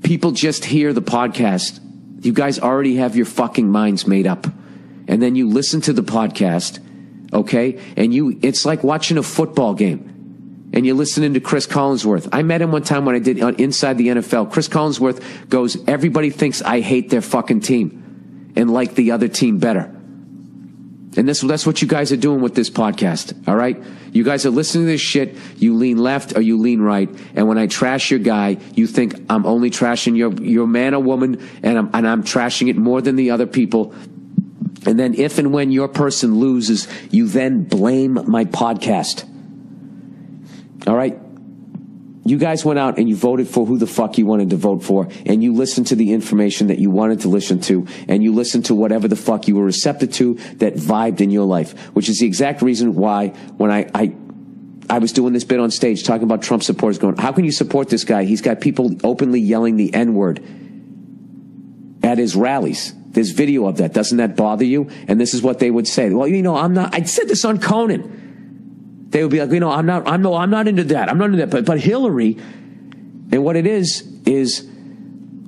people just hear the podcast. You guys already have your fucking minds made up. And then you listen to the podcast, okay? And it's like watching a football game. And you're listening to Chris Collinsworth. I met him one time when I did Inside the NFL. Chris Collinsworth goes, everybody thinks I hate their fucking team and like the other team better. And that's what you guys are doing with this podcast, all right? You guys are listening to this shit. You lean left or you lean right. And when I trash your guy, you think I'm only trashing your man or woman, and I'm trashing it more than the other people. And then if and when your person loses, you then blame my podcast. All right? You guys went out and you voted for who the fuck you wanted to vote for, and you listened to the information that you wanted to listen to, and you listened to whatever the fuck you were receptive to that vibed in your life, which is the exact reason why when I was doing this bit on stage talking about Trump supporters going, how can you support this guy? He's got people openly yelling the N-word at his rallies. There's video of that. Doesn't that bother you? And this is what they would say. Well, I said this on Conan. They would be like, I'm not into that. I'm not into that. But Hillary, and what it is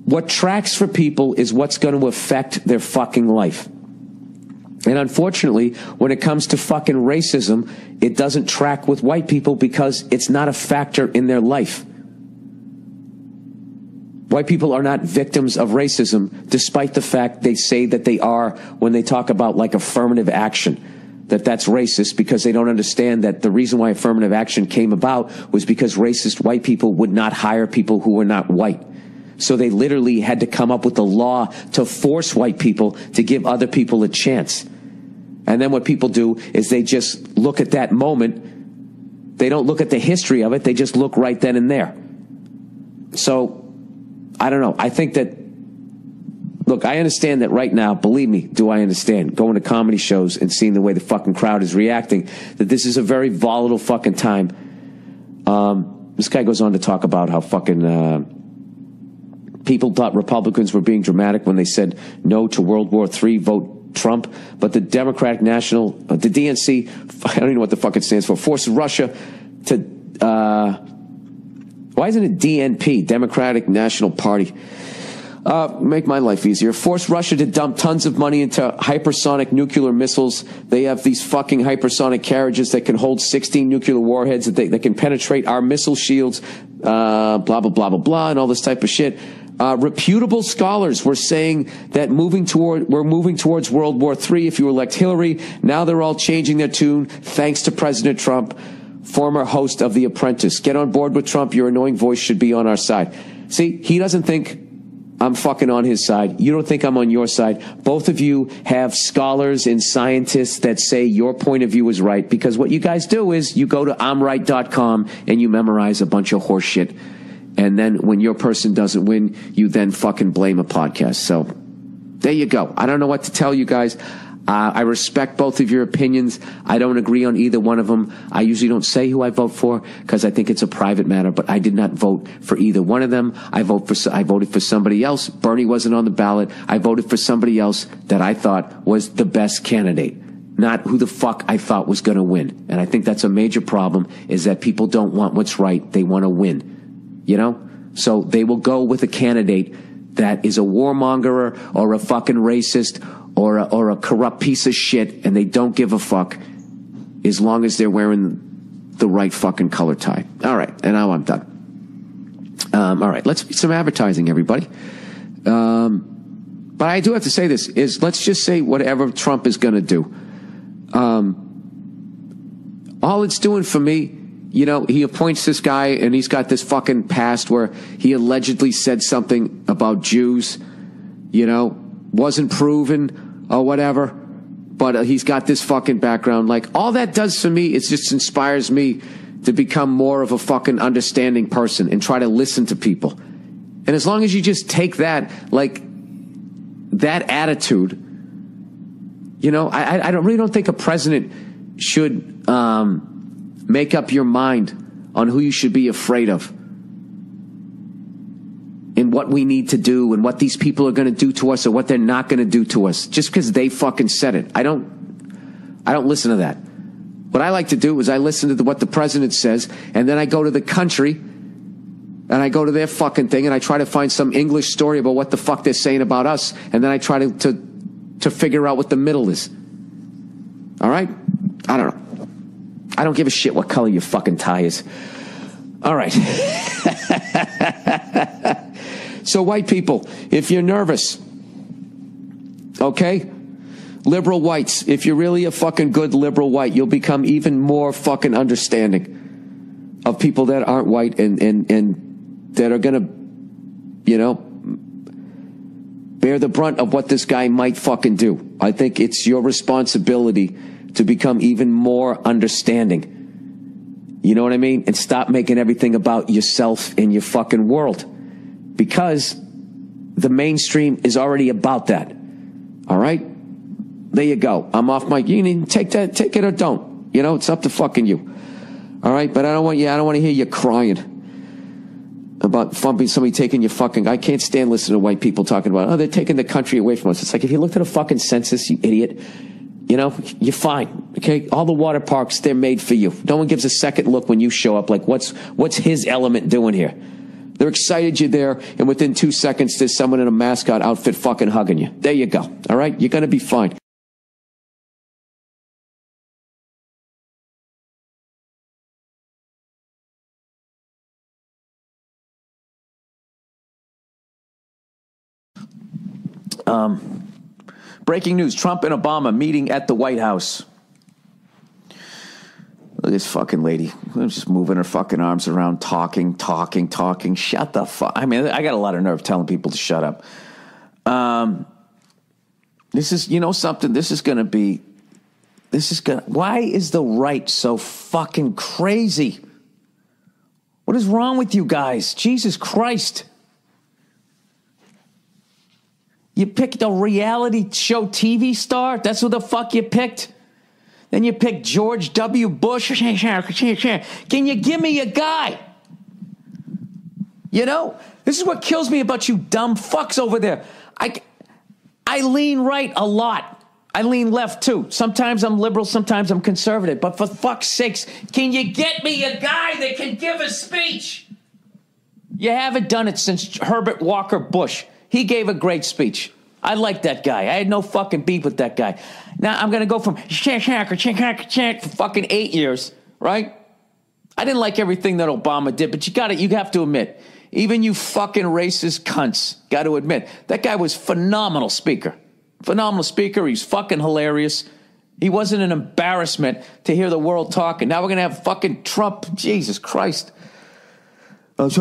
what tracks for people is what's going to affect their fucking life. And unfortunately, when it comes to fucking racism, it doesn't track with white people because it's not a factor in their life. White people are not victims of racism, despite the fact they say that they are when they talk about like affirmative action. That's racist because they don't understand that the reason why affirmative action came about was because racist white people would not hire people who were not white. So they literally had to come up with a law to force white people to give other people a chance. And then what people do is they just look at that moment. They don't look at the history of it. They just look right then and there. So, I don't know. I think that, look, I understand that right now, believe me, do I understand, going to comedy shows and seeing the way the fucking crowd is reacting, that this is a very volatile fucking time. This guy goes on to talk about how fucking people thought Republicans were being dramatic when they said no to World War III, vote Trump. But the Democratic National, the DNC, I don't even know what the fuck it stands for, forced Russia to, why isn't it DNP, Democratic National Party? Make my life easier. Force Russia to dump tons of money into hypersonic nuclear missiles. They have these fucking hypersonic carriages that can hold 16 nuclear warheads that can penetrate our missile shields, blah, blah, blah, blah, blah, and all this type of shit. Reputable scholars were saying that we're moving towards World War III if you elect Hillary. Now they're all changing their tune thanks to President Trump, former host of The Apprentice. Get on board with Trump. Your annoying voice should be on our side. See, he doesn't think I'm fucking on his side. You don't think I'm on your side. Both of you have scholars and scientists that say your point of view is right, because what you guys do is you go to I'mRight.com and you memorize a bunch of horse shit. And then when your person doesn't win, you then fucking blame a podcast. So there you go. I don't know what to tell you guys. I respect both of your opinions. I don't agree on either one of them. I usually don't say who I vote for because I think it's a private matter, but I did not vote for either one of them. I voted for somebody else. Bernie wasn't on the ballot. I voted for somebody else that I thought was the best candidate, not who the fuck I thought was going to win. And I think that's a major problem, is that people don't want what's right. They want to win, you know? So they will go with a candidate that is a warmonger or a fucking racist or a corrupt piece of shit, and they don't give a fuck as long as they're wearing the right fucking color tie. All right, and now I'm done. All right, let's get some advertising, everybody. But I do have to say this, is let's just say whatever Trump is going to do. All it's doing for me, you know, he appoints this guy, and he's got this fucking past where he allegedly said something about Jews, you know, wasn't proven or whatever, but he's got this fucking background. Like, all that does for me is just inspires me to become more of a fucking understanding person and try to listen to people. And as long as you just take that, like, that attitude, you know, I really don't think a president should make up your mind on who you should be afraid of and what we need to do and what these people are going to do to us or what they're not going to do to us just because they fucking said it. I don't listen to that. What I like to do is I listen to what the president says, and then I go to the country and I go to their fucking thing and I try to find some English story about what the fuck they're saying about us, and then I try to figure out what the middle is. All right? I don't know. I don't give a shit what color your fucking tie is. All right. So white people, if you're nervous, okay? Liberal whites, if you're really a fucking good liberal white, you'll become even more fucking understanding of people that aren't white and that are going to, you know, bear the brunt of what this guy might fucking do. I think it's your responsibility to become even more understanding You know what I mean? And stop making everything about yourself and your fucking world. Because the mainstream is already about that. All right? There you go. I'm off my... You need to take it or don't. You know, it's up to fucking you. All right? But I don't want to hear you crying about somebody taking your fucking... I can't stand listening to white people talking about, they're taking the country away from us. It's like, if you looked at a fucking census, you idiot, you know, you're fine. Okay? All the water parks, they're made for you. No one gives a second look when you show up. Like, what's his element doing here? They're excited you're there, and within 2 seconds, there's someone in a mascot outfit fucking hugging you. There you go. All right? You're going to be fine. Breaking news, Trump and Obama meeting at the White House. Look at this fucking lady. Just moving her fucking arms around, talking. Shut the fuck. I mean, I got a lot of nerve telling people to shut up. This is, you know something, why is the right so fucking crazy? What is wrong with you guys? Jesus Christ. You picked a reality show TV star? That's who the fuck you picked? Then you picked George W. Bush. Can you give me a guy? You know, this is what kills me about you dumb fucks over there. I lean right a lot. I lean left too. Sometimes I'm liberal, sometimes I'm conservative. But for fuck's sakes, can you get me a guy that can give a speech? You haven't done it since Herbert Walker Bush. He gave a great speech. I like that guy. I had no fucking beef with that guy. Now I'm going to go from for fucking 8 years, right? I didn't like everything that Obama did, but you have to admit, even you fucking racist cunts got to admit, that guy was phenomenal speaker. Phenomenal speaker. He's fucking hilarious. He wasn't an embarrassment to hear the world talking. Now we're going to have fucking Trump. Jesus Christ. It's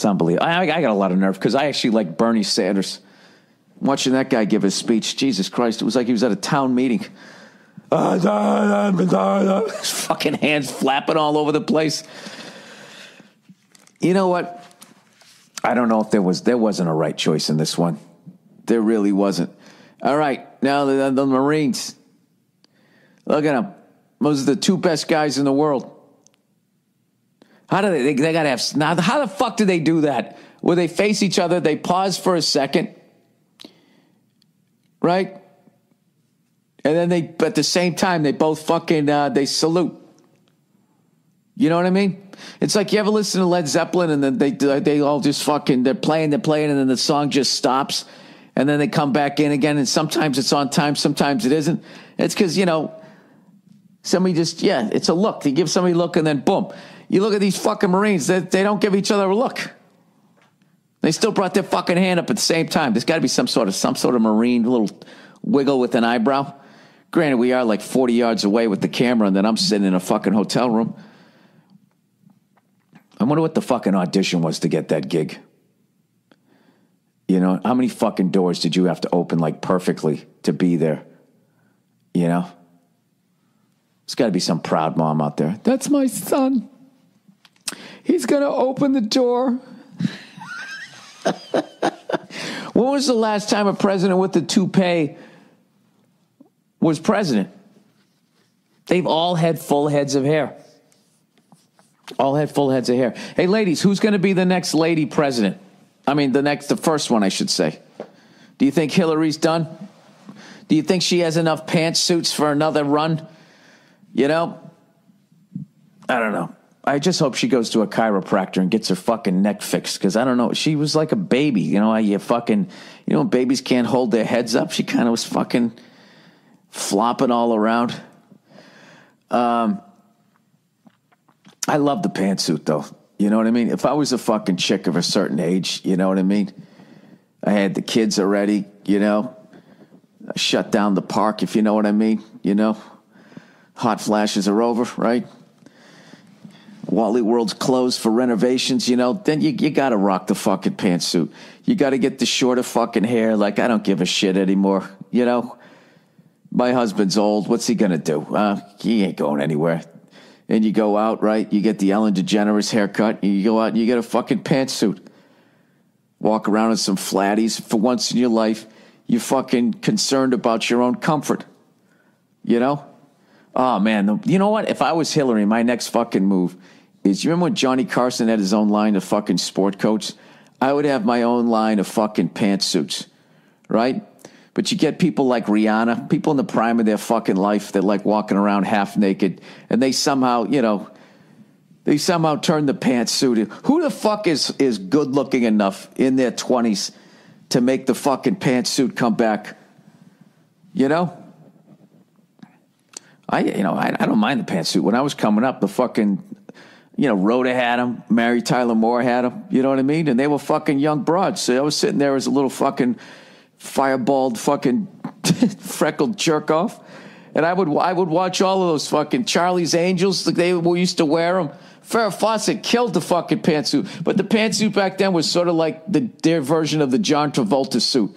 unbelievable. I got a lot of nerve because I actually like Bernie Sanders. Watching that guy give his speech, Jesus Christ, it was like he was at a town meeting. His fucking hands flapping all over the place. You know what? I don't know if there wasn't a right choice in this one. There really wasn't. All right, now the Marines. Look at them. Those are the two best guys in the world. How do they got to have, now how the fuck do they do that? Where they face each other, they pause for a second, right? And then at the same time, they both fucking, they salute. You know what I mean? It's like, you ever listen to Led Zeppelin and then they all just fucking, they're playing, and then the song just stops and then they come back in again, and sometimes it's on time, sometimes it isn't. It's because, you know, somebody just, it's a look. They give somebody a look and then boom. You look at these fucking Marines, they don't give each other a look. They still brought their fucking hand up at the same time. There's got to be some sort of Marine little wiggle with an eyebrow. Granted, we are like 40 yards away with the camera, and then I'm sitting in a fucking hotel room. I wonder what the fucking audition was to get that gig. You know, how many fucking doors did you have to open like perfectly to be there? You know? There's got to be some proud mom out there. That's my son. He's going to open the door. When was the last time a president with a toupee was president? They've all had full heads of hair. All had full heads of hair. Hey, ladies, who's going to be the next lady president? I mean, the first one, I should say. Do you think Hillary's done? Do you think she has enough pantsuits for another run? You know? I don't know. I just hope she goes to a chiropractor and gets her fucking neck fixed, because I don't know. She was like a baby. You know, when babies can't hold their heads up? She kind of was fucking flopping all around. I love the pantsuit, though. You know what I mean? If I was a fucking chick of a certain age, you know what I mean? I had the kids already, you know? I shut down the park, if you know what I mean, you know? Hot flashes are over, right? Wally World's closed for renovations, you know? Then you got to rock the fucking pantsuit. You got to get the shorter fucking hair. Like, I don't give a shit anymore, you know? My husband's old. What's he going to do? He ain't going anywhere. And you go out, right? You get the Ellen DeGeneres haircut. You go out and you get a fucking pantsuit. Walk around in some flatties. For once in your life, you're fucking concerned about your own comfort. You know? Oh, man. You know what? If I was Hillary, my next fucking move is, you remember when Johnny Carson had his own line of fucking sport coats? I would have my own line of fucking pantsuits, right? But you get people like Rihanna, people in the prime of their fucking life that like walking around half naked, and they somehow, you know, they somehow turn the pantsuit. Who the fuck is good looking enough in their 20s to make the fucking pantsuit come back? You know? I don't mind the pantsuit. When I was coming up, the fucking, you know, Rhoda had them, Mary Tyler Moore had them, you know what I mean? And they were fucking young broads. So I was sitting there as a little fucking fireballed fucking freckled jerk off, and I would watch all of those fucking Charlie's Angels. They used to wear them. Farrah Fawcett killed the fucking pantsuit, but the pantsuit back then was sort of like their version of the John Travolta suit.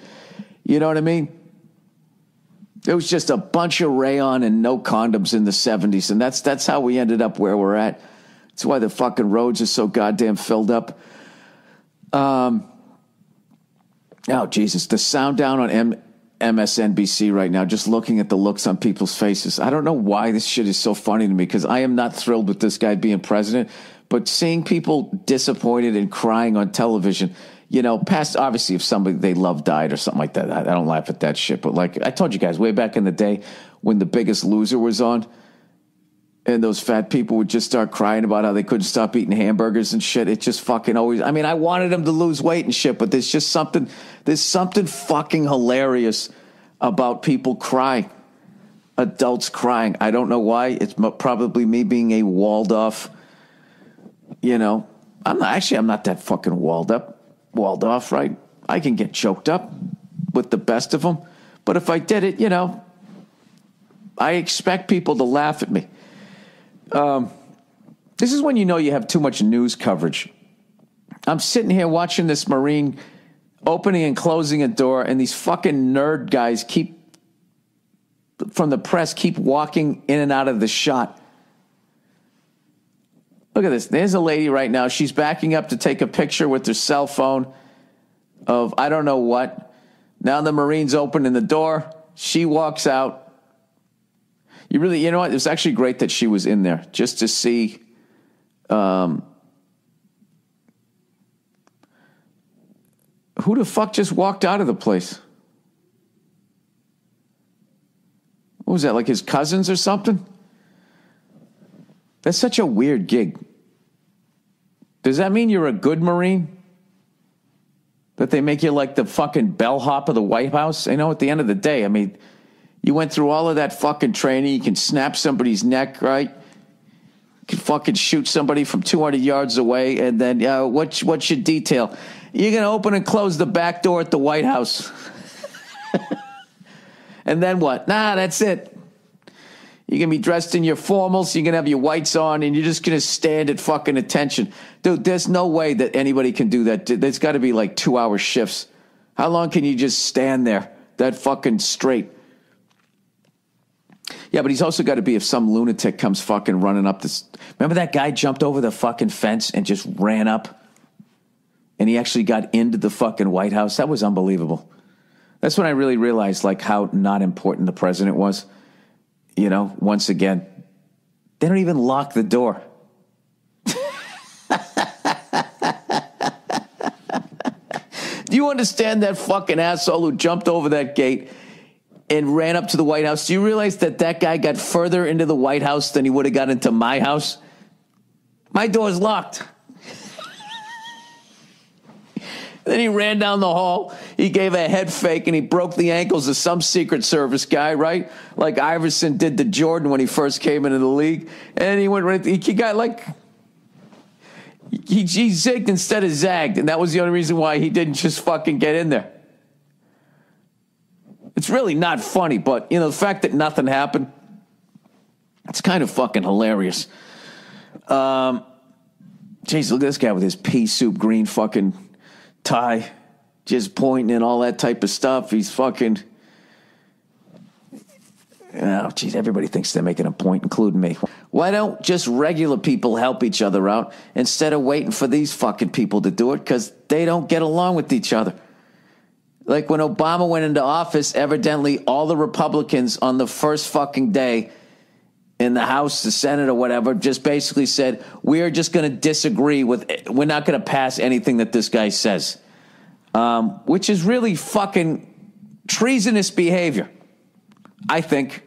You know what I mean? It was just a bunch of rayon and no condoms in the 70s, and that's how we ended up where we're at. That's why the fucking roads are so goddamn filled up. Oh, Jesus. The sound down on MSNBC right now, just looking at the looks on people's faces. I don't know why this shit is so funny to me, because I am not thrilled with this guy being president, but seeing people disappointed and crying on television, you know, past, obviously, if somebody they love died or something like that, I don't laugh at that shit. But like I told you guys, way back in the day when The Biggest Loser was on, and those fat people would just start crying about how they couldn't stop eating hamburgers and shit. It just fucking always, I mean, I wanted them to lose weight and shit, but there's something fucking hilarious about people crying. Adults crying. I don't know why. It's probably me being a walled off, you know. I'm not that fucking walled off, right? I can get choked up with the best of them. But if I did it, you know, I expect people to laugh at me. This is when you know you have too much news coverage. I'm sitting here watching this Marine opening and closing a door, and these fucking nerd guys from the press keep walking in and out of the shot. Look at this. There's a lady right now. She's backing up to take a picture with her cell phone of I don't know what. Now the Marine's opening the door. She walks out. You know what? It was actually great that she was in there just to see who the fuck just walked out of the place. What was that, like his cousins or something? That's such a weird gig. Does that mean you're a good Marine? That they make you like the fucking bellhop of the White House? You know, at the end of the day, I mean, you went through all of that fucking training. You can snap somebody's neck, right? You can fucking shoot somebody from 200 yards away. And then, what's your detail? You're going to open and close the back door at the White House. And then what? Nah, that's it. You're going to be dressed in your formals. You're going to have your whites on, and you're just going to stand at fucking attention. Dude, there's no way that anybody can do that. There's got to be like 2-hour shifts. How long can you just stand there that fucking straight? Yeah, but he's also got to be if some lunatic comes fucking running up this. Remember that guy jumped over the fucking fence and just ran up? And he actually got into the fucking White House? That was unbelievable. That's when I really realized like how not important the president was. You know, once again, they don't even lock the door. Do you understand that fucking asshole who jumped over that gate and ran up to the White House? Do you realize that guy got further into the White House than he would have got into my house? My door's locked. Then he ran down the hall. He gave a head fake and he broke the ankles of some Secret Service guy, right? Like Iverson did to Jordan when he first came into the league. And he went right. He got like he zigged instead of zagged, and that was the only reason why he didn't just fucking get in there. It's really not funny, but you know the fact that nothing happened. It's kind of fucking hilarious. Jeez, look at this guy with his pea soup green fucking tie, just pointing and all that type of stuff. He's fucking, Oh, geez, everybody thinks they're making a point, including me. Why don't just regular people help each other out instead of waiting for these fucking people to do it because they don't get along with each other? Like when Obama went into office, evidently all the Republicans on the first fucking day in the House, the Senate, or whatever, just basically said, we're just going to disagree with, we're not going to pass anything that this guy says, which is really fucking treasonous behavior, I think.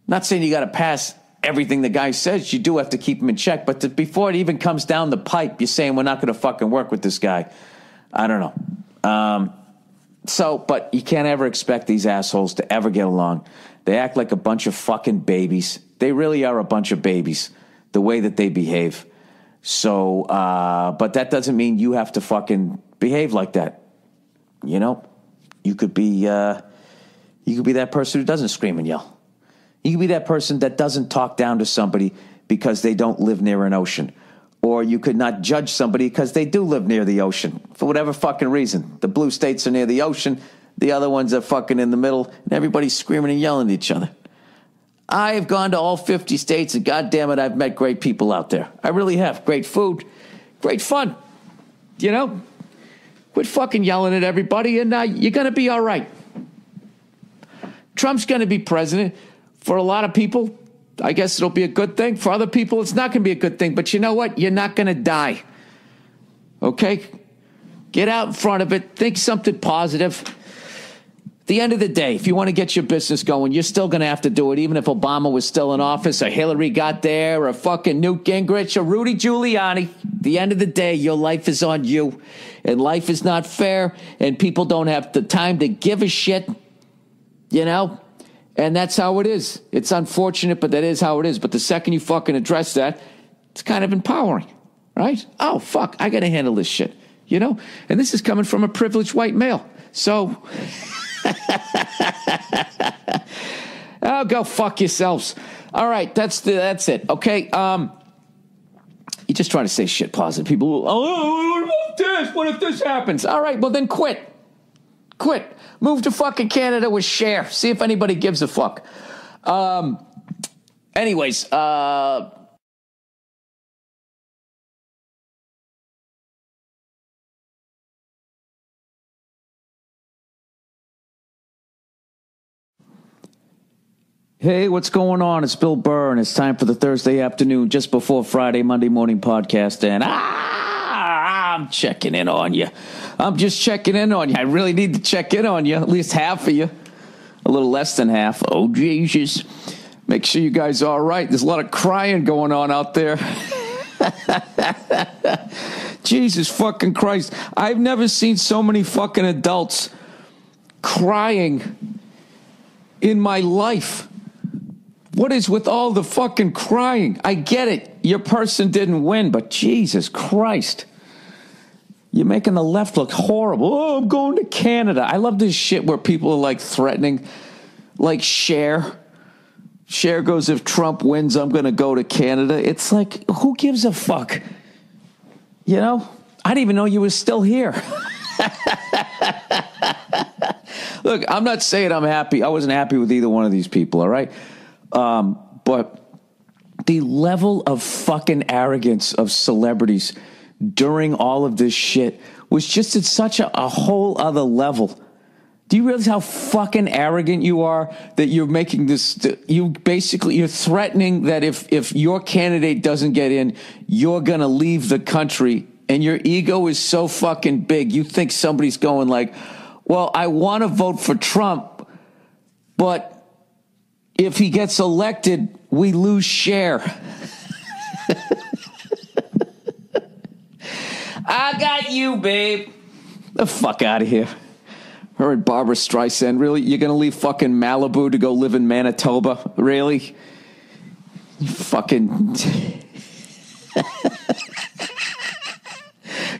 Not saying you got to pass everything the guy says. You do have to keep him in check. But before it even comes down the pipe, you're saying we're not going to fucking work with this guy. I don't know. But you can't ever expect these assholes to ever get along. They act like a bunch of fucking babies. They really are a bunch of babies, the way that they behave. So, but that doesn't mean you have to fucking behave like that. You know, you could be that person who doesn't scream and yell. You could be that person that doesn't talk down to somebody because they don't live near an ocean. Or you could not judge somebody because they do live near the ocean for whatever fucking reason. The blue states are near the ocean. The other ones are fucking in the middle, and everybody's screaming and yelling at each other. I've gone to all 50 states, and goddamn it, I've met great people out there. I really have. Great food, great fun. You know, quit fucking yelling at everybody, and you're going to be all right. Trump's going to be president. For a lot of people, I guess it'll be a good thing. For other people, it's not going to be a good thing. But you know what? You're not going to die. Okay? Get out in front of it. Think something positive. At the end of the day, if you want to get your business going, you're still going to have to do it, even if Obama was still in office, or Hillary got there, or fucking Newt Gingrich, or Rudy Giuliani. At the end of the day, your life is on you. And life is not fair, and people don't have the time to give a shit. You know? And that's how it is. It's unfortunate, but that is how it is. But the second you fucking address that, it's kind of empowering, right? Oh, fuck, I got to handle this shit, you know? And this is coming from a privileged white male. So, oh, go fuck yourselves. All right, that's it, okay? You're just trying to say shit positive. People, oh, what about this? What if this happens? All right, well, then quit. Quit. Move to fucking Canada with Cher. See if anybody gives a fuck. Anyways, hey, what's going on? It's Bill Burr, and it's time for the Thursday afternoon, just before Friday, Monday morning podcast. And I'm checking in on you. I'm just checking in on you. I really need to check in on you, at least half of you. A little less than half. Oh, Jesus. Make sure you guys are all right. There's a lot of crying going on out there. Jesus fucking Christ. I've never seen so many fucking adults crying in my life. What is with all the fucking crying? I get it. Your person didn't win, but Jesus Christ. You're making the left look horrible. Oh, I'm going to Canada. I love this shit where people are like threatening, like Cher. Cher goes, if Trump wins, I'm going to go to Canada. It's like, who gives a fuck? You know, I didn't even know you were still here. Look, I'm not saying I'm happy. I wasn't happy with either one of these people, all right? But the level of fucking arrogance of celebrities during all of this shit was just at such a whole other level. Do you realize how fucking arrogant you are that you're making this, you're threatening that if your candidate doesn't get in, you're going to leave the country, and your ego is so fucking big. You think somebody's going like, well, I want to vote for Trump, but if he gets elected, we lose Cher. I got you, babe. The fuck out of here. Her and Barbara Streisand. Really? You're going to leave fucking Malibu to go live in Manitoba? Really? You fucking...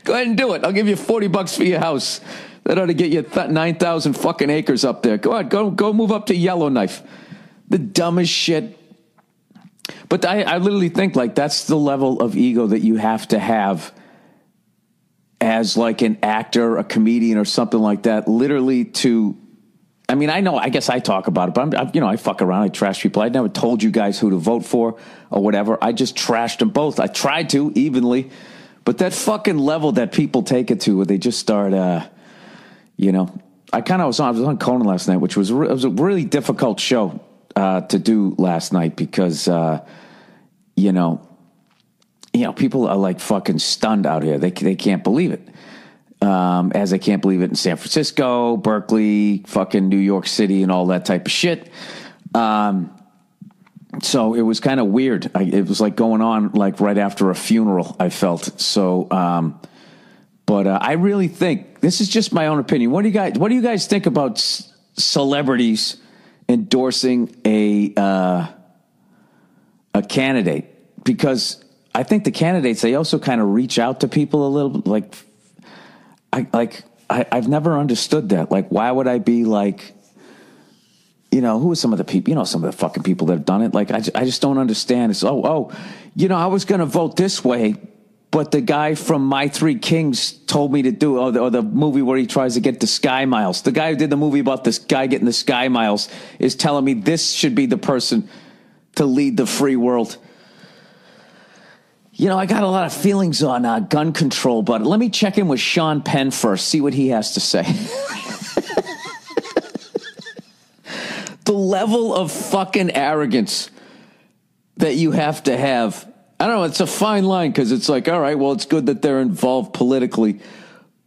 Go ahead and do it. I'll give you $40 for your house. That ought to get you 9,000 fucking acres up there. Go ahead. Go move up to Yellowknife. The dumbest shit. But I literally think like that's the level of ego that you have to have as like an actor, a comedian or something like that, literally to I mean, I guess I talk about it, but I fuck around. I trash people. I never told you guys who to vote for or whatever. I just trashed them both. I tried to evenly, but that fucking level that people take it to where they just start, I was on Conan last night, which was, it was a really difficult show to do last night because, people are like fucking stunned out here. They can't believe it. As I can't believe it in San Francisco, Berkeley, fucking New York City, and all that type of shit. So it was kind of weird. It was like going on like right after a funeral, I felt. So, but I really think this is just my own opinion. What do you guys think about celebrities endorsing a candidate? Because I think the candidates, they also kind of reach out to people a little, like. I've never understood that. Like, why would I be like, who are some of the people, some of the fucking people that have done it? Like, I just don't understand. It's, I was going to vote this way, but the guy from My Three Kings told me to do it, or the movie where he tries to get the Sky Miles. The guy who did the movie about this guy getting the Sky Miles is telling me this should be the person to lead the free world. I got a lot of feelings on gun control, but let me check in with Sean Penn first, see what he has to say. The level of fucking arrogance that you have to have. I don't know, it's a fine line because it's like, all right, well, it's good that they're involved politically.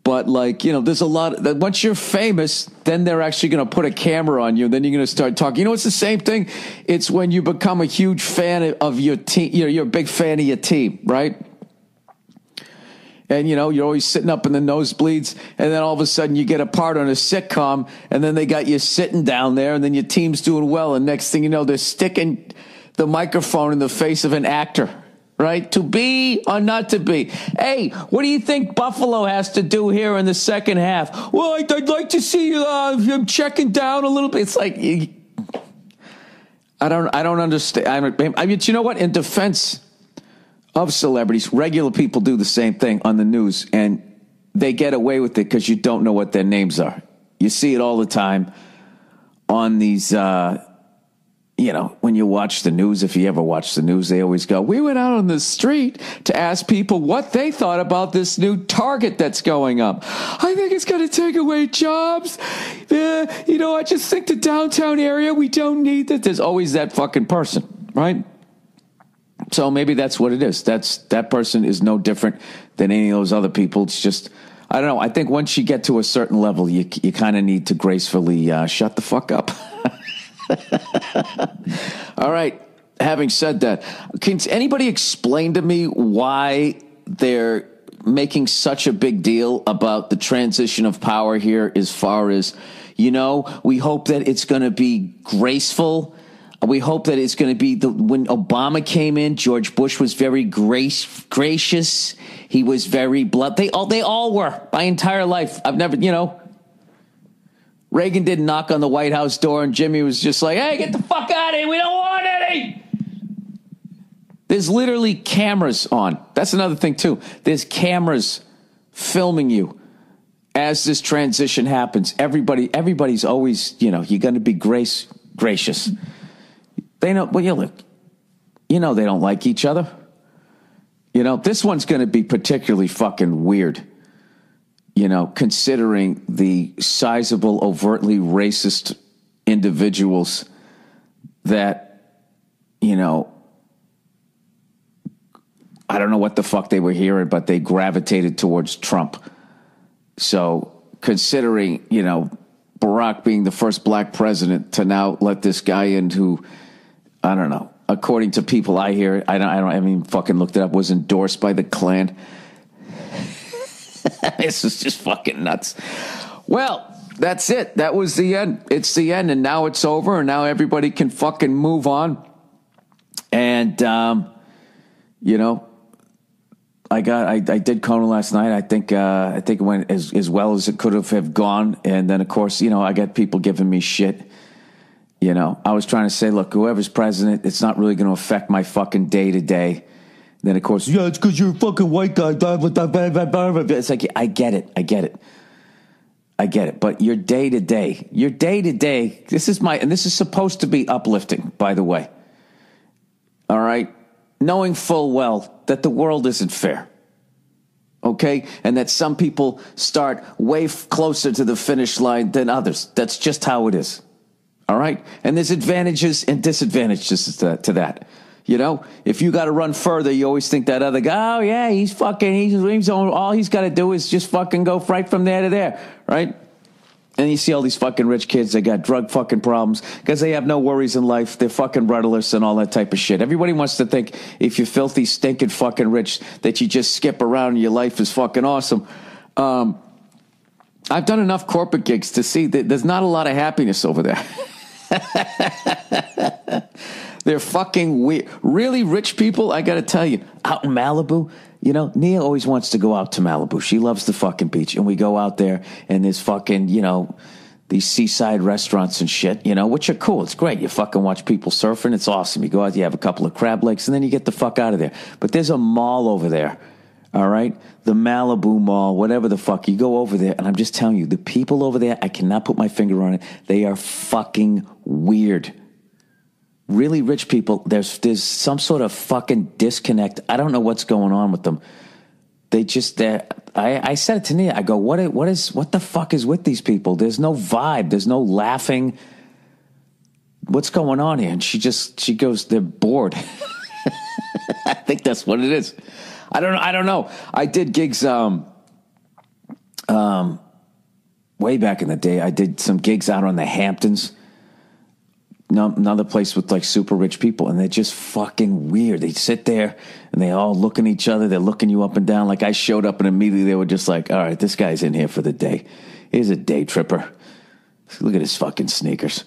But like, there's a lot that once you're famous, then they're actually going to put a camera on you. And then you're going to start talking. It's the same thing. It's when you become a huge fan of your team. You're a big fan of your team, right? And, you're always sitting up in the nosebleeds. And then all of a sudden you get a part on a sitcom. And then they got you sitting down there. And then your team's doing well. And next thing you know, they're sticking the microphone in the face of an actor. Right? To be or not to be. Hey, what do you think Buffalo has to do here in the second half? Well, I'd like to see him checking down a little bit. It's like, I don't understand. I mean, you know what? In defense of celebrities, regular people do the same thing on the news, and they get away with it because you don't know what their names are. You see it all the time on these when you watch the news, if you ever watch the news, they always go, we went out on the street to ask people what they thought about this new Target that's going up. I think it's going to take away jobs. I just think the downtown area, we don't need that. There's always that fucking person, right? So maybe that's what it is. That person is no different than any of those other people. It's just, I don't know. I think once you get to a certain level, you kind of need to gracefully shut the fuck up. All right. Having said that, can anybody explain to me why they're making such a big deal about the transition of power here as far as, we hope that it's going to be graceful. We hope that it's going to be when Obama came in, George Bush was very gracious. He was very blunt. They all were my entire life. I've never, Reagan didn't knock on the White House door, and Jimmy was just like, hey, get the fuck out of here. We don't want any. There's literally cameras on. That's another thing, too. There's cameras filming you as this transition happens. Everybody's always, you're going to be gracious. They know, well, look, they don't like each other. This one's going to be particularly fucking weird. Considering the sizable, overtly racist individuals that, I don't know what the fuck they were hearing, but they gravitated towards Trump. So considering, Barack being the first black president to now let this guy in who, I don't know, according to people I hear, I haven't even fucking looked it up, was endorsed by the Klan. This is just fucking nuts. Well, that's it. That was the end. It's the end, and now it's over, and now everybody can fucking move on. And, I did Conan last night. I think it went as well as it could have gone. And then, of course, I got people giving me shit. I was trying to say, look, whoever's president, it's not really going to affect my fucking day to day. Then, of course, yeah, it's because you're a fucking white guy. It's like, I get it. I get it. But your day to day, this is supposed to be uplifting, by the way. All right? Knowing full well that the world isn't fair. Okay? And that some people start way closer to the finish line than others. That's just how it is. All right? And there's advantages and disadvantages to that. You know, if you got to run further, you always think that other guy, oh, yeah, all he's got to do is just fucking go right from there to there, right? And you see all these fucking rich kids, they got drug fucking problems because they have no worries in life. They're fucking rudderless and all that type of shit. Everybody wants to think if you're filthy, stinking fucking rich that you just skip around and your life is fucking awesome. I've done enough corporate gigs to see that there's not a lot of happiness over there. They're fucking weird. Really rich people, I got to tell you, out in Malibu, you know, Nia always wants to go out to Malibu. She loves the fucking beach. And we go out there and there's fucking, you know, these seaside restaurants and shit, you know, which are cool. It's great. You fucking watch people surfing. It's awesome. You go out, you have a couple of crab legs, and then you get the fuck out of there. But there's a mall over there, all right? The Malibu Mall, whatever the fuck. You go over there, and I'm just telling you, the people over there, I cannot put my finger on it. They are fucking weird. Really rich people, there's some sort of fucking disconnect. I don't know what's going on with them. They just, I said it to Nia. I go, what the fuck is with these people? There's no vibe. There's no laughing. What's going on here? And she goes, they're bored. I think that's what it is. I don't know. I did gigs, way back in the day. I did some gigs out on the Hamptons. Another place with like super rich people, and they're just fucking weird. They sit there and they all look at each other. They're looking you up and down. Like I showed up and immediately they were just like, all right, this guy's in here for the day. He's a day tripper. Look at his fucking sneakers.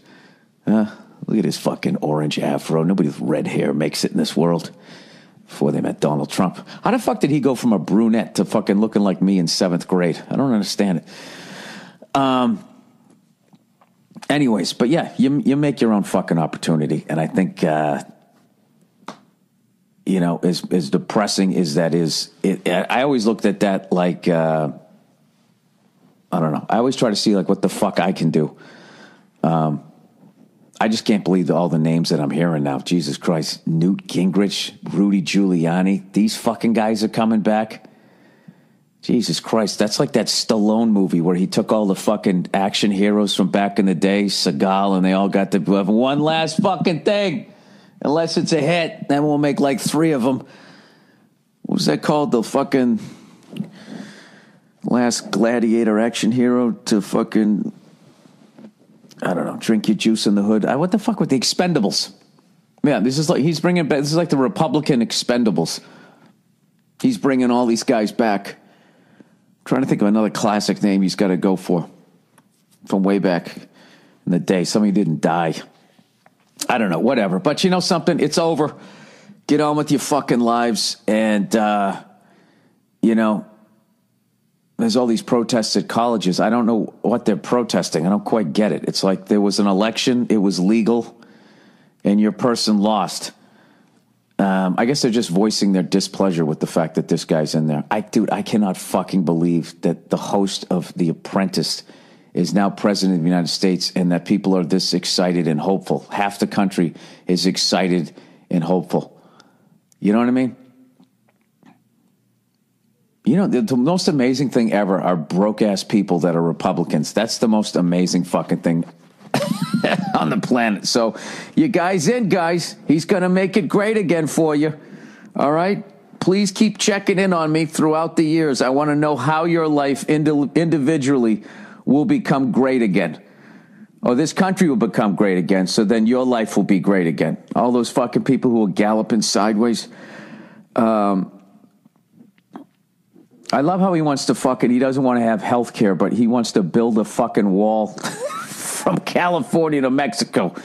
Look at his fucking orange afro. Nobody with red hair makes it in this world. Before they met Donald Trump. How the fuck did he go from a brunette to fucking looking like me in 7th grade? I don't understand it. Anyways, but yeah, you make your own fucking opportunity. And I think, you know, as depressing as that is, I always looked at that like, I don't know. I always try to see like what the fuck I can do. I just can't believe all the names that I'm hearing now. Jesus Christ. Newt Gingrich, Rudy Giuliani. These fucking guys are coming back. Jesus Christ. That's like that Stallone movie where he took all the fucking action heroes from back in the day, Seagal, and they all got to have one last fucking thing. Unless it's a hit, then we'll make like 3 of them. What was that called? The fucking last gladiator action hero to fucking... I don't know, drink your juice in the hood. What the fuck with the Expendables? Yeah, this is like, he's bringing back, this is like the Republican Expendables. He's bringing all these guys back. I'm trying to think of another classic name he's got to go for from way back in the day. Somebody didn't die. I don't know, whatever. But you know something? It's over. Get on with your fucking lives. And, you know, there's all these protests at colleges. I don't know what they're protesting. I don't quite get it. It's like there was an election, it was legal, and your person lost. I guess they're just voicing their displeasure with the fact that this guy's in there. Dude, I cannot fucking believe that the host of The Apprentice is now president of the United States and that people are this excited and hopeful. Half the country is excited and hopeful. You know what I mean? You know, the most amazing thing ever are broke-ass people that are Republicans. That's the most amazing fucking thing on the planet. So you guys in, guys. He's going to make it great again for you. All right? Please keep checking in on me throughout the years. I want to know how your life individually will become great again. Or this country will become great again, so then your life will be great again. All those fucking people who are galloping sideways. I love how he wants to he doesn't want to have health care, but he wants to build a fucking wall from California to Mexico.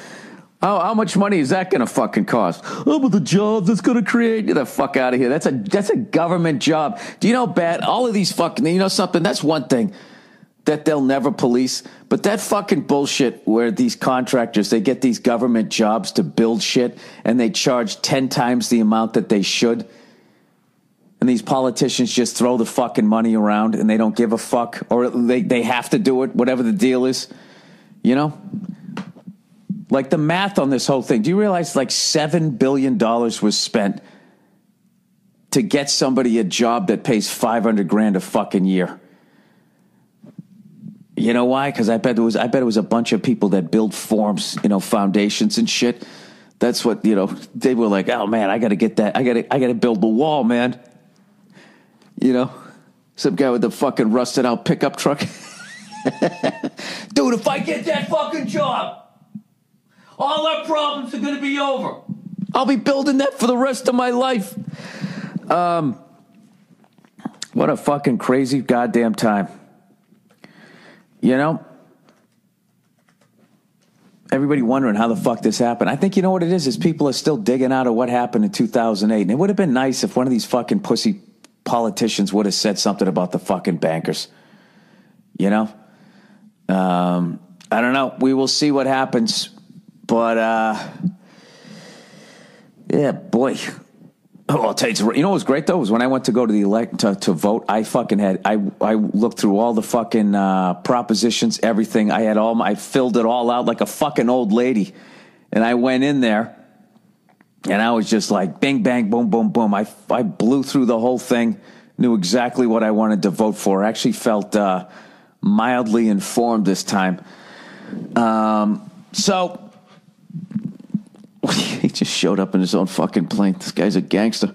How much money is that going to fucking cost? Oh, but the jobs it's going to create. Get the fuck out of here. That's a government job. Do you know bad? All of these fucking, you know something? That's one thing that they'll never police. But that fucking bullshit where these contractors, they get these government jobs to build shit and they charge 10 times the amount that they should. and these politicians just throw the fucking money around and they don't give a fuck, or they have to do it, whatever the deal is, you know? Like the math on this whole thing. Do you realize like $7 billion was spent to get somebody a job that pays $500,000 a fucking year? You know why? Because I bet it was a bunch of people that build forms, foundations and shit. That's what, they were like, oh man, I got to get that. I got to build the wall, man. Some guy with the fucking rusted out pickup truck. Dude, if I get that fucking job, all our problems are going to be over. I'll be building that for the rest of my life. What a fucking crazy goddamn time. Everybody wondering how the fuck this happened. I think you know what it is people are still digging out of what happened in 2008. And it would have been nice if one of these fucking pussy politicians would have said something about the fucking bankers. I don't know. We will see what happens. But, yeah, boy. Oh, I'll tell you, what was great, though, was when I went to go to the to vote, I fucking I looked through all the fucking propositions, everything. I filled it all out like a fucking old lady. And I went in there, and I was just like, bing, bang, boom, boom, boom. I blew through the whole thing, knew exactly what I wanted to vote for. I actually felt mildly informed this time. So... he just showed up in his own fucking plane. This guy's a gangster.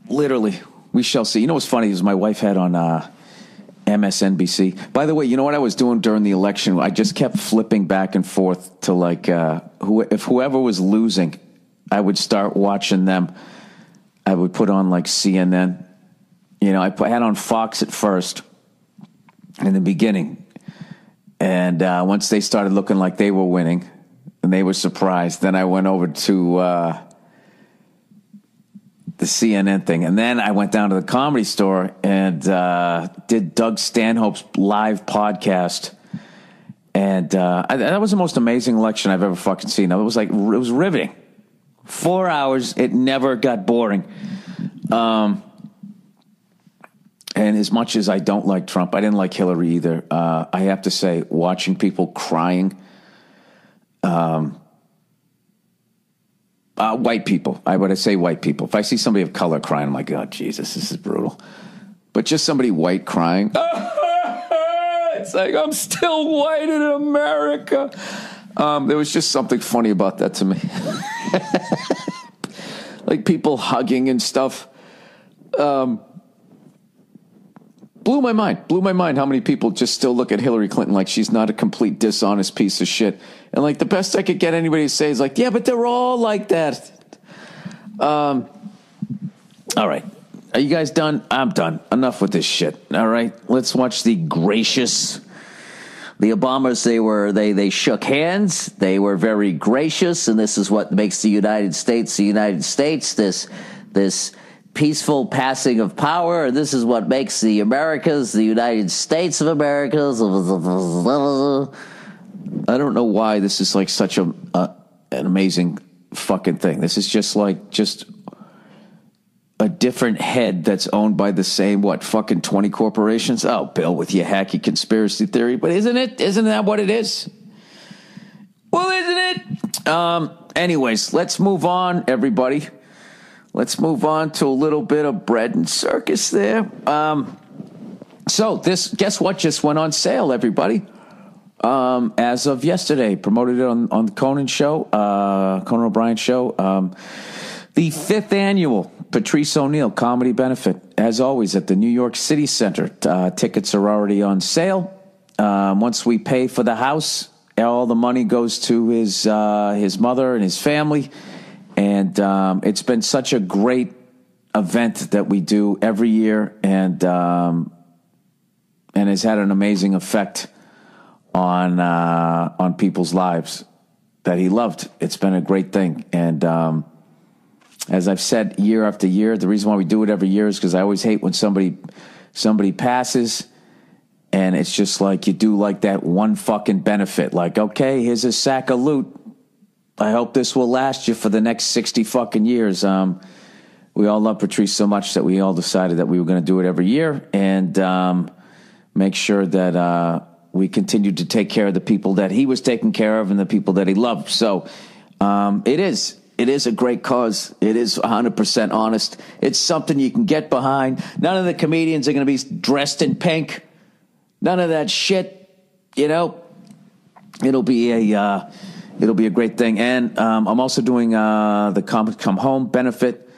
Literally, we shall see. You know what's funny is my wife had on MSNBC. By the way, you know what I was doing during the election? I just kept flipping back and forth to like if whoever was losing, I would start watching them. I would put on like CNN. I had on Fox at first in the beginning. And once they started looking like they were winning, and they were surprised. Then I went over to the CNN thing. And then I went down to the Comedy Store and did Doug Stanhope's live podcast. And that was the most amazing election I've ever fucking seen. It was riveting. 4 hours. It never got boring. And as much as I don't like Trump, I didn't like Hillary either. I have to say, watching people crying, white people. I say white people. If I see somebody of color crying, I'm like, oh, Jesus, this is brutal. But just somebody white crying, it's like, I'm still white in America. There was just something funny about that to me. Like people hugging and stuff. Blew my mind how many people just still look at Hillary Clinton like she's not a complete dishonest piece of shit. And like the best I could get anybody to say is like, yeah, but they're all like that. All right. Are you guys done? I'm done. Enough with this shit. All right. Let's watch the gracious. The Obamas, they shook hands. They were very gracious. And this is what makes the United States the United States. This peaceful passing of power, and this is what makes the Americas the United States of America. I don't know why this is like such an amazing fucking thing. This is just a different head that's owned by the same, fucking 20 corporations? Oh, Bill, with your hacky conspiracy theory. But isn't it? Isn't that what it is? Well, isn't it? Anyways, let's move on, everybody. Let's move on to a little bit of bread and circus there. So guess what just went on sale, everybody? As of yesterday, promoted it on the Conan show, Conan O'Brien show. The 5th annual Patrice O'Neill Comedy Benefit, as always, at the New York City Center. Tickets are already on sale. Once we pay for the house, all the money goes to his mother and his family. And it's been such a great event that we do every year, and has had an amazing effect on people's lives that he loved. It's been a great thing, and as I've said year after year, the reason why we do it every year is because I always hate when somebody passes, and it's just like you do like that one fucking benefit. Like, okay, here's a sack of loot. I hope this will last you for the next 60 fucking years. we all love Patrice so much that we all decided that we were going to do it every year and make sure that we continued to take care of the people that he was taking care of and the people that he loved. So it is a great cause. It is 100% honest. It's something you can get behind. None of the comedians are going to be dressed in pink. None of that shit. You know, it'll be a great thing. And I'm also doing the Come Home benefit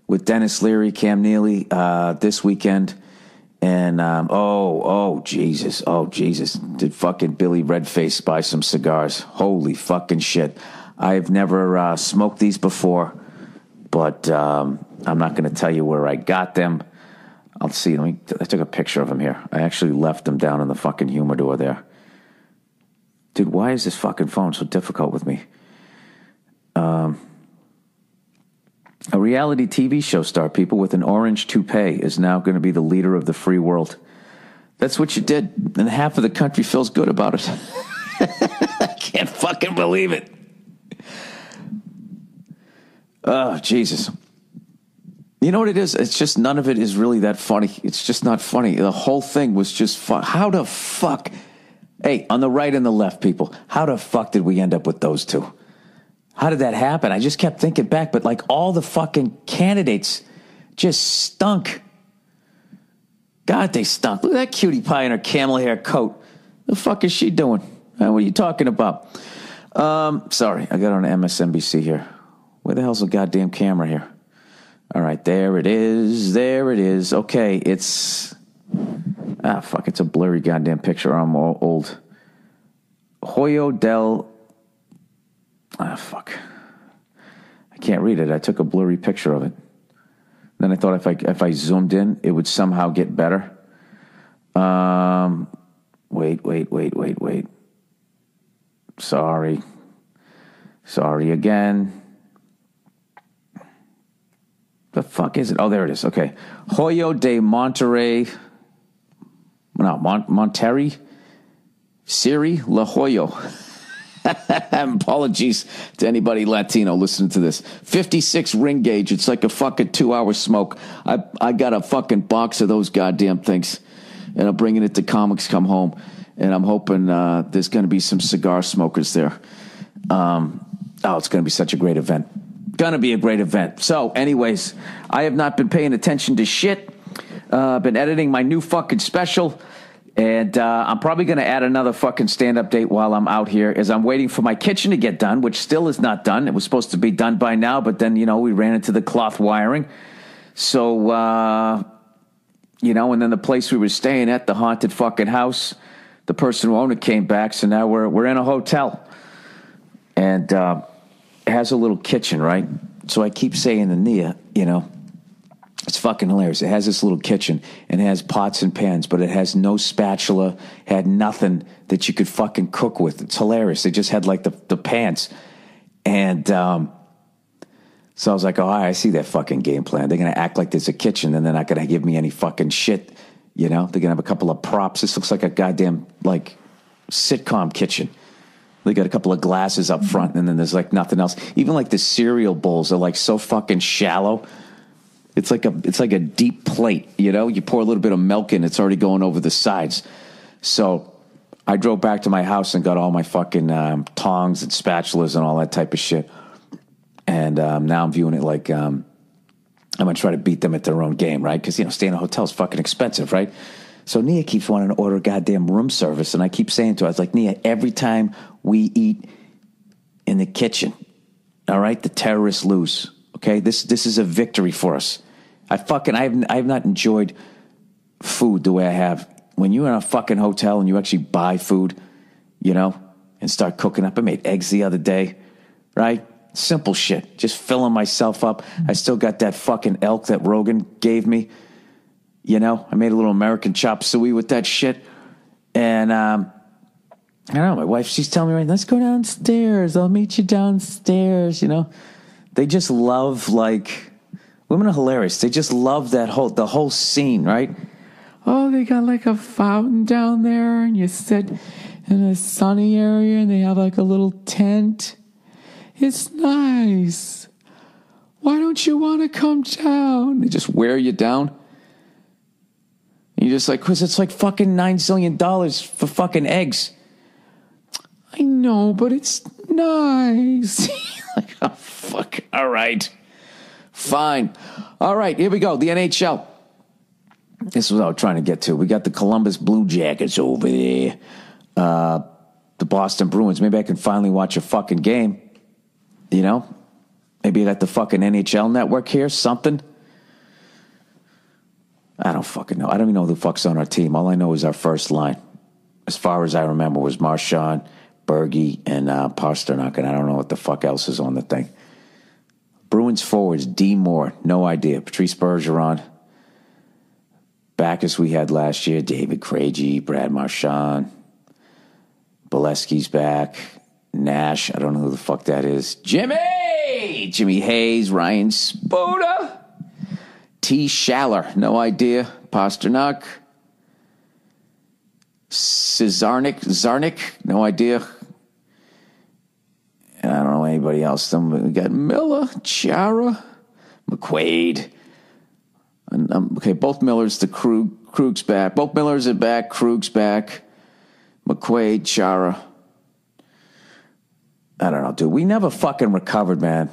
with Dennis Leary, Cam Neely this weekend. And Jesus, did fucking Billy Redface buy some cigars? Holy fucking shit! I've never smoked these before, but I'm not going to tell you where I got them. I'll see. I took a picture of them here. I actually left them down in the fucking humidor there. Dude, why is this fucking phone so difficult with me? A reality TV show star, people, with an orange toupee is now going to be the leader of the free world. That's what you did, and half of the country feels good about it. I can't fucking believe it. Oh, Jesus. You know what it is? It's just none of it is really that funny. It's just not funny. The whole thing was just fun. How the fuck... Hey, on the right and the left, people, how the fuck did we end up with those two? How did that happen? I just kept thinking back, but like all the fucking candidates just stunk. God, they stunk. Look at that cutie pie in her camel hair coat. The fuck is she doing? What are you talking about? Sorry, I got on MSNBC here. Where the hell's the goddamn camera here? All right, there it is. There it is. Okay, it's... fuck, it's a blurry goddamn picture. I'm all old. Hoyo del... fuck. I can't read it. I took a blurry picture of it. Then I thought if I zoomed in, it would somehow get better. Wait. Sorry again. The fuck is it? Oh, there it is. Okay. Hoyo de Monterrey... No, Monterrey, Siri La Jolla. Apologies to anybody Latino listening to this. 56 ring gauge. It's like a fucking 2-hour smoke. I got a fucking box of those goddamn things, and I'm bringing it to Comics Come Home, and I'm hoping there's going to be some cigar smokers there. It's going to be such a great event. Going to be a great event. So, anyways, I have not been paying attention to shit. Been editing my new fucking special, and I'm probably going to add another fucking stand-up date while I'm out here as I'm waiting for my kitchen to get done, which still is not done. It was supposed to be done by now, but then, we ran into the cloth wiring. So, and then the place we were staying at, the haunted fucking house, the person who owned it came back, so now we're in a hotel. And it has a little kitchen, right? So I keep saying to Nia, it's fucking hilarious. It has this little kitchen, and it has pots and pans, but it has no spatula, had nothing that you could fucking cook with. It's hilarious. They just had, like, the pans. And so I was like, oh, I see that fucking game plan. They're going to act like there's a kitchen, and they're not going to give me any fucking shit, They're going to have a couple of props. This looks like a goddamn, like, sitcom kitchen. They got a couple of glasses up front, and then there's, like, nothing else. Even, like, the cereal bowls are, like, so fucking shallow. It's like a deep plate, You pour a little bit of milk in, it's already going over the sides. So I drove back to my house and got all my fucking tongs and spatulas and all that type of shit. And now I'm viewing it like I'm going to try to beat them at their own game, right? Because, staying in a hotel is fucking expensive, right? So Nia keeps wanting to order goddamn room service. And I keep saying to her, I was like, Nia, every time we eat in the kitchen, all right, the terrorists lose. Okay, this is a victory for us. I have not enjoyed food the way I have. When you're in a fucking hotel and you actually buy food, and start cooking up. I made eggs the other day, right? Simple shit. Just filling myself up. I still got that fucking elk that Rogan gave me. I made a little American chop suey with that shit. And I don't know, my wife, she's telling me, right, let's go downstairs. I'll meet you downstairs, They just love, like, women are hilarious. They just love the whole scene, right? Oh, they got like a fountain down there, and you sit in a sunny area, and they have like a little tent. It's nice. Why don't you want to come down? They just wear you down. And you're just like, because it's like fucking $9 zillion for fucking eggs. I know, but it's nice. Like, oh, fuck. All right. Fine. All right, here we go. The NHL. This is what I was trying to get to. We got the Columbus Blue Jackets over there. The Boston Bruins. Maybe I can finally watch a fucking game. You know? Maybe I got the fucking NHL network here. Something. I don't fucking know. I don't even know who the fuck's on our team. All I know is our first line. As far as I remember was Marchand, Berge, and Pastrnak. And I don't know what the fuck else is on the thing. Bruins forwards, D. Moore. No idea. Patrice Bergeron. Backers we had last year. David Krejci, Brad Marchand. Bolesky's back. Nash, I don't know who the fuck that is. Jimmy Hayes, Ryan Spoda. T. Schaller, no idea. Pastrnak. Zarnik, no idea. And I don't know anybody else. We got Miller, Chara, McQuaid. Okay, both Millers, Krug's back. Both Millers are back, Krug's back. McQuaid, Chara. I don't know, dude. We never fucking recovered, man.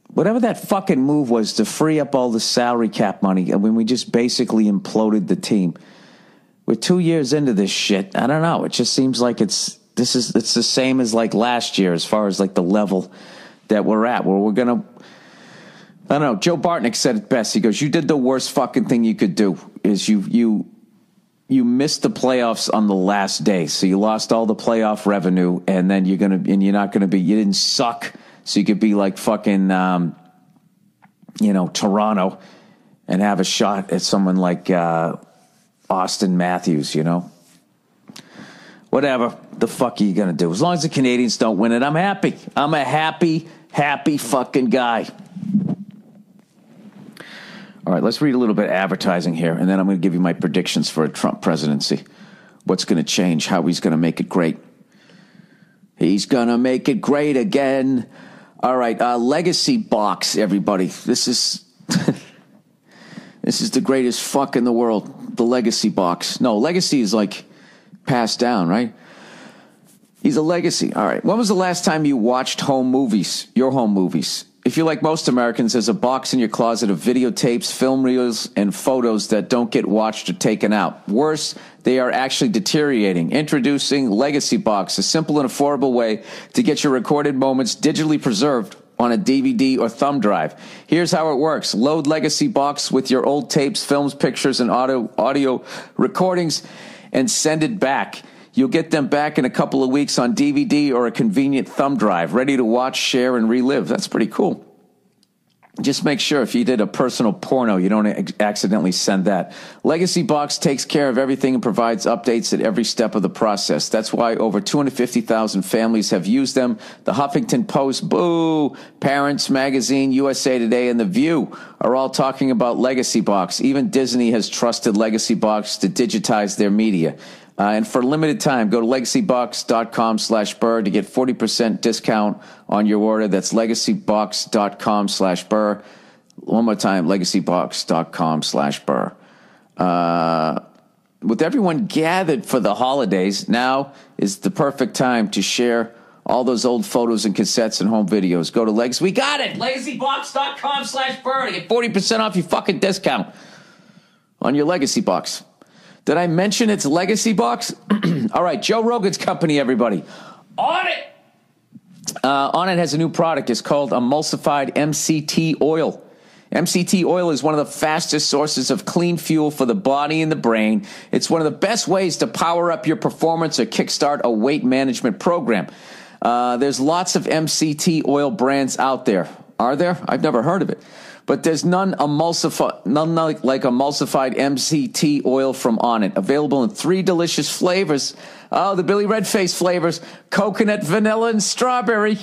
Whatever that fucking move was to free up all the salary cap money, I mean, we just basically imploded the team. We're 2 years into this shit. I don't know. It just seems like it's the same as like last year as far as like the level that we're at, where we're going to, I don't know. Joe Bartnick said it best. He goes, you did the worst fucking thing you could do is you missed the playoffs on the last day. So you lost all the playoff revenue, and then you didn't suck. So you could be like fucking, Toronto and have a shot at someone like, Austin Matthews, you know, whatever the fuck are you going to do? As long as the Canadians don't win it, I'm happy. I'm a happy fucking guy. All right, let's read a little bit of advertising here, and then I'm going to give you my predictions for a Trump presidency. What's going to change, how he's going to make it great. He's going to make it great again. All right, Legacy Box, everybody. This is this is the greatest fuck in the world, the Legacy Box. No, Legacy is like passed down, right? He's a legacy. All right, when was the last time you watched home movies, your home movies? If you're like most Americans, there's a box in your closet of videotapes, film reels, and photos that don't get watched or taken out. Worse, they are actually deteriorating. Introducing Legacy Box, a simple and affordable way to get your recorded moments digitally preserved on a DVD or thumb drive. Here's how it works. Load Legacy Box with your old tapes, films, pictures, and audio recordings and send it back. You'll get them back in a couple of weeks on DVD or a convenient thumb drive, ready to watch, share, and relive. That's pretty cool. Just make sure if you did a personal porno, you don't accidentally send that. Legacy Box takes care of everything and provides updates at every step of the process. That's why over 250,000 families have used them. The Huffington Post, Boo, Parents Magazine, USA Today, and The View are all talking about Legacy Box. Even Disney has trusted Legacy Box to digitize their media. And for a limited time, go to legacybox.com/Burr to get 40% discount on your order. That's legacybox.com/Burr. One more time, legacybox.com/Burr. With everyone gathered for the holidays, now is the perfect time to share all those old photos and cassettes and home videos. Go to We got it! legacybox.com/Burr to get 40% off your fucking discount on your Legacy Box. Did I mention it's Legacy Box? All right, Joe Rogan's company, everybody. On it! On it has a new product. It's called emulsified MCT oil. MCT oil is one of the fastest sources of clean fuel for the body and the brain. It's one of the best ways to power up your performance or kickstart a weight management program. There's lots of MCT oil brands out there. Are there? I've never heard of it. But there's none like emulsified MCT oil from Onnit. Available in 3 delicious flavors. Oh, the Billy Redface flavors. Coconut, vanilla, and strawberry.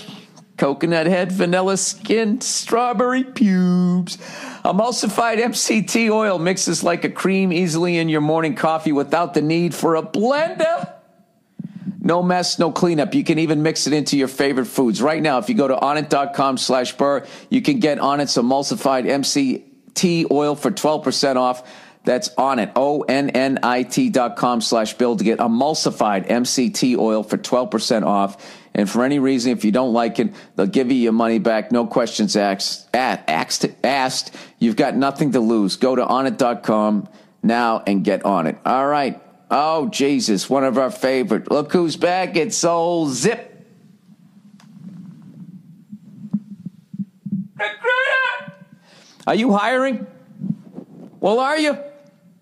Coconut head, vanilla skin, strawberry pubes. Emulsified MCT oil mixes like a cream easily in your morning coffee without the need for a blender. No mess, no cleanup. You can even mix it into your favorite foods. Right now, if you go to onnit.com/Burr, you can get Onnit's emulsified MCT oil for 12% off. That's Onnit, ONNIT.com/Bill to get emulsified MCT oil for 12% off. And for any reason, if you don't like it, they'll give you your money back. No questions asked. You've got nothing to lose. Go to onnit.com now and get on it. All right. Oh, Jesus, one of our favorite. Look who's back. It's old Zip. Recruiter! Are you hiring? Well, are you?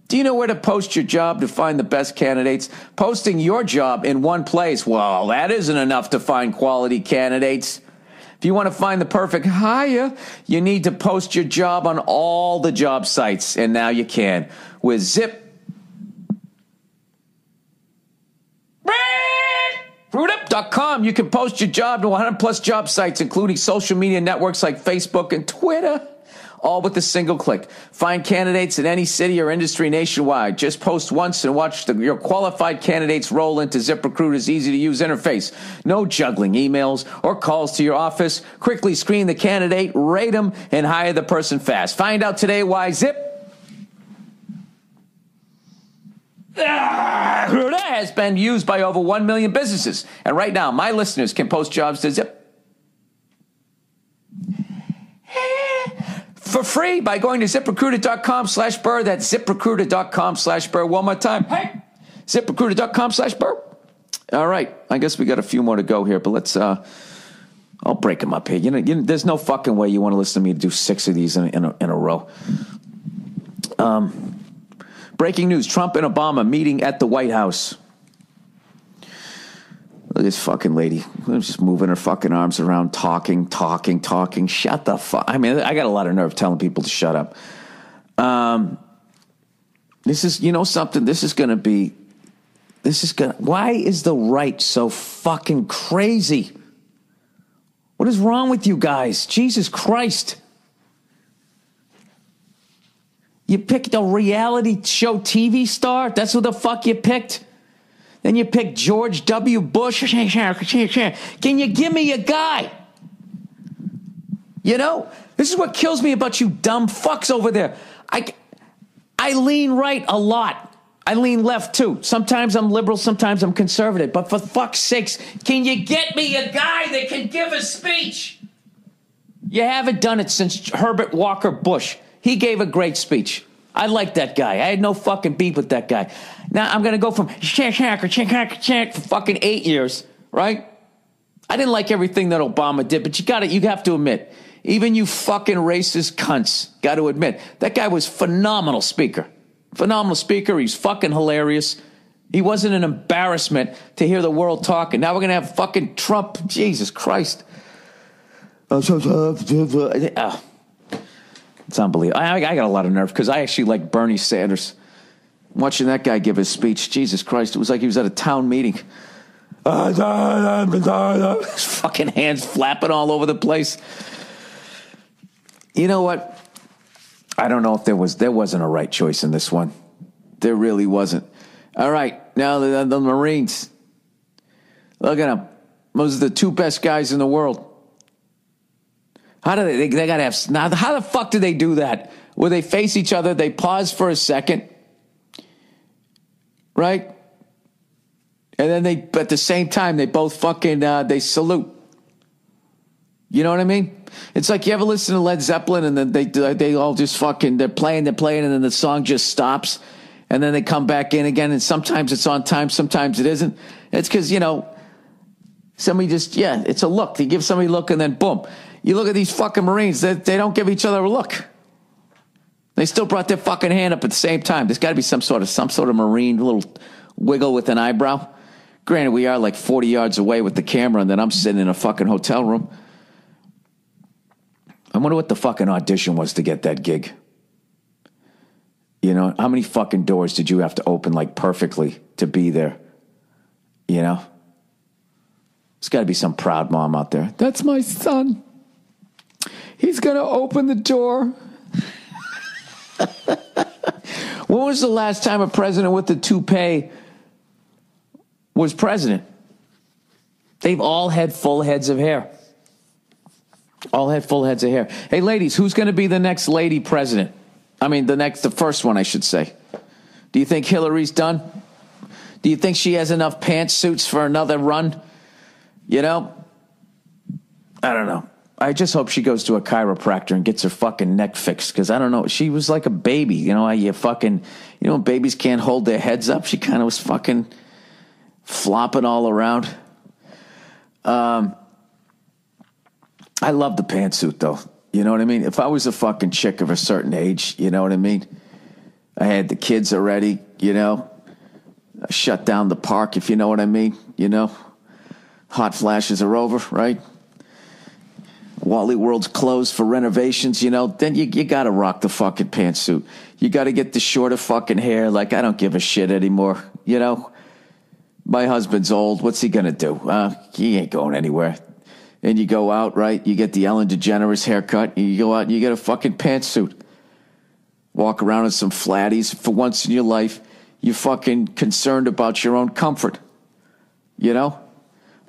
Do you know where to post your job to find the best candidates? Posting your job in one place, well, that isn't enough to find quality candidates. If you want to find the perfect hire, you need to post your job on all the job sites. And now you can. With Zip. Recruiter.com. You can post your job to 100 plus job sites, including social media networks like Facebook and Twitter, all with a single click. Find candidates in any city or industry nationwide. Just post once and watch your qualified candidates roll into ZipRecruiter's easy-to-use interface. No juggling emails or calls to your office. Quickly screen the candidate, rate them, and hire the person fast. Find out today why Zip has been used by over 1 million businesses. And right now, my listeners can post jobs to Zip for free by going to ZipRecruiter.com/Burr. That's ZipRecruiter.com/Burr. One more time. Hey, ZipRecruiter.com/Burr. All right. I guess we got a few more to go here, but let's, I'll break them up here. You know, there's no fucking way you want to listen to me do 6 of these in a row. Breaking news, Trump and Obama meeting at the White House. Look at this fucking lady. Just moving her fucking arms around, talking. Shut the fuck. I mean, I got a lot of nerve telling people to shut up. This is, you know something? Why is the right so fucking crazy? What is wrong with you guys? Jesus Christ. You picked a reality show TV star? That's who the fuck you picked? Then you picked George W. Bush. Can you give me a guy? You know, this is what kills me about you dumb fucks over there. I lean right a lot. I lean left too. Sometimes I'm liberal, sometimes I'm conservative. But for fuck's sakes, can you get me a guy that can give a speech? You haven't done it since Herbert Walker Bush. He gave a great speech. I like that guy. I had no fucking beef with that guy. Now I'm going to go from for fucking 8 years, right? I didn't like everything that Obama did, but you have to admit, even you fucking racist cunts got to admit, that guy was phenomenal speaker. Phenomenal speaker. He's fucking hilarious. He wasn't an embarrassment to hear the world talking. Now we're going to have fucking Trump. Jesus Christ. It's unbelievable. I got a lot of nerve because I actually like Bernie Sanders. Watching that guy give his speech, Jesus Christ, it was like he was at a town meeting. His fucking hands flapping all over the place. You know what? I don't know if there wasn't a right choice in this one. There really wasn't. All right, now the Marines. Look at them. Those are the 2 best guys in the world. How do they gotta have, now how the fuck do they do that? Where they face each other, they pause for a second, right? And then at the same time, they both fucking, they salute. You know what I mean? It's like, you ever listen to Led Zeppelin and then they all just fucking, they're playing, and then the song just stops and then they come back in again, and sometimes it's on time, sometimes it isn't. It's because, you know, somebody just, it's a look. They give somebody a look and then boom. You look at these fucking Marines, they don't give each other a look. They still brought their fucking hand up at the same time. There's got to be some sort of Marine little wiggle with an eyebrow. Granted, we are like 40 yards away with the camera, and then I'm sitting in a fucking hotel room. I wonder what the fucking audition was to get that gig. You know, how many fucking doors did you have to open like perfectly to be there? You know? There's got to be some proud mom out there. That's my son. He's going to open the door. When was the last time a president with a toupee was president? They've all had full heads of hair. All had full heads of hair. Hey, ladies, who's going to be the next lady president? I mean, the first one, I should say. Do you think Hillary's done? Do you think she has enough pantsuits for another run? You know? I don't know. I just hope she goes to a chiropractor and gets her fucking neck fixed, because I don't know. She was like a baby. You know, when babies can't hold their heads up, she kind of was fucking flopping all around. I love the pantsuit, though. You know what I mean? If I was a fucking chick of a certain age, you know what I mean? I had the kids already, you know? I shut down the park, if you know what I mean, you know? Hot flashes are over, right? Wally World's closed for renovations, you know? Then you got to rock the fucking pantsuit. You got to get the shorter fucking hair. Like, I don't give a shit anymore, you know? My husband's old. What's he going to do? He ain't going anywhere. And you go out, right? You get the Ellen DeGeneres haircut. You go out and you get a fucking pantsuit. Walk around in some flatties. For once in your life, you're fucking concerned about your own comfort. You know?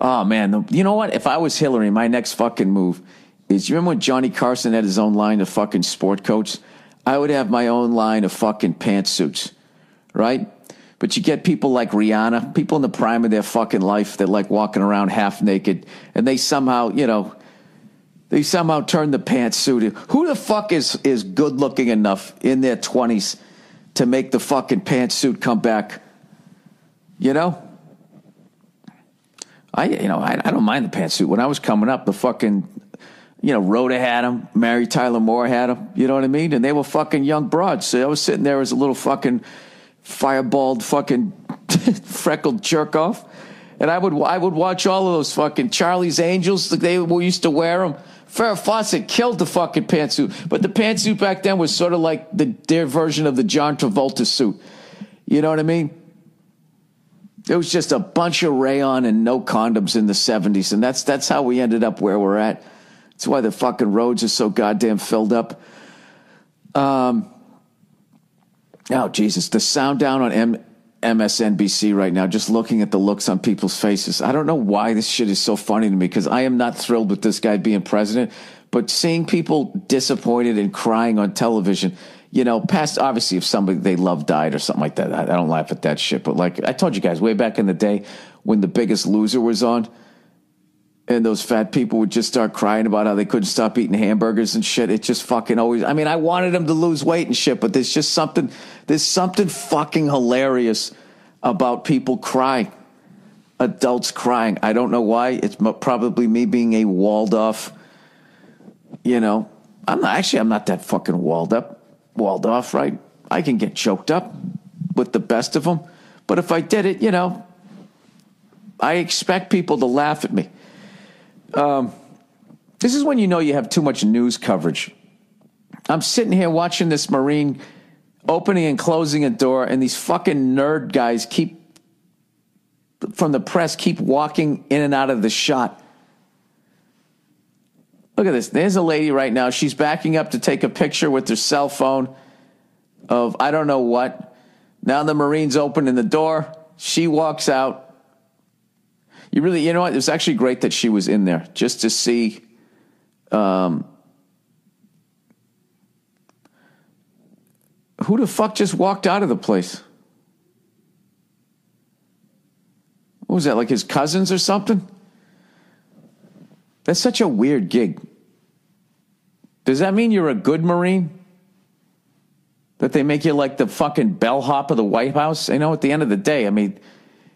Oh, man. You know what? If I was Hillary, my next fucking move is, you remember when Johnny Carson had his own line of fucking sport coats? I would have my own line of fucking pantsuits, right? But you get people like Rihanna, people in the prime of their fucking life that like walking around half naked, and they somehow, you know, turn the pantsuit. Who the fuck is good looking enough in their 20s to make the fucking pantsuit come back? You know? I don't mind the pantsuit. When I was coming up, the fucking, you know, Rhoda had them, Mary Tyler Moore had them, you know what I mean? And they were fucking young broads. So I was sitting there as a little fucking fireballed fucking freckled jerk off, and I would watch all of those fucking Charlie's Angels. They used to wear them. Farrah Fawcett killed the fucking pantsuit, but the pantsuit back then was sort of like their version of the John Travolta suit. You know what I mean? It was just a bunch of rayon and no condoms in the 70s, and that's how we ended up where we're at. That's why the fucking roads are so goddamn filled up. Oh, Jesus. The sound down on MSNBC right now, just looking at the looks on people's faces. I don't know why this shit is so funny to me, because I am not thrilled with this guy being president, but seeing people disappointed and crying on television, you know, past, obviously, if somebody they love died or something like that, I don't laugh at that shit. But like I told you guys, way back in the day when The Biggest Loser was on, and those fat people would just start crying about how they couldn't stop eating hamburgers and shit. It just fucking always, I mean, I wanted them to lose weight and shit, but there's something fucking hilarious about people crying. Adults crying. I don't know why. It's probably me being a walled off, you know. I'm not that fucking walled off, right? I can get choked up with the best of them. But if I did it, you know, I expect people to laugh at me. This is when you know you have too much news coverage. I'm sitting here watching this Marine opening and closing a door, and these fucking nerd guys from the press keep walking in and out of the shot. Look at this. There's a lady right now. She's backing up to take a picture with her cell phone of I don't know what. Now the Marine's opening the door. She walks out. You know what? It was actually great that she was in there just to see who the fuck just walked out of the place? What was that, like his cousins or something? That's such a weird gig. Does that mean you're a good Marine? That they make you like the fucking bellhop of the White House? You know, at the end of the day, I mean,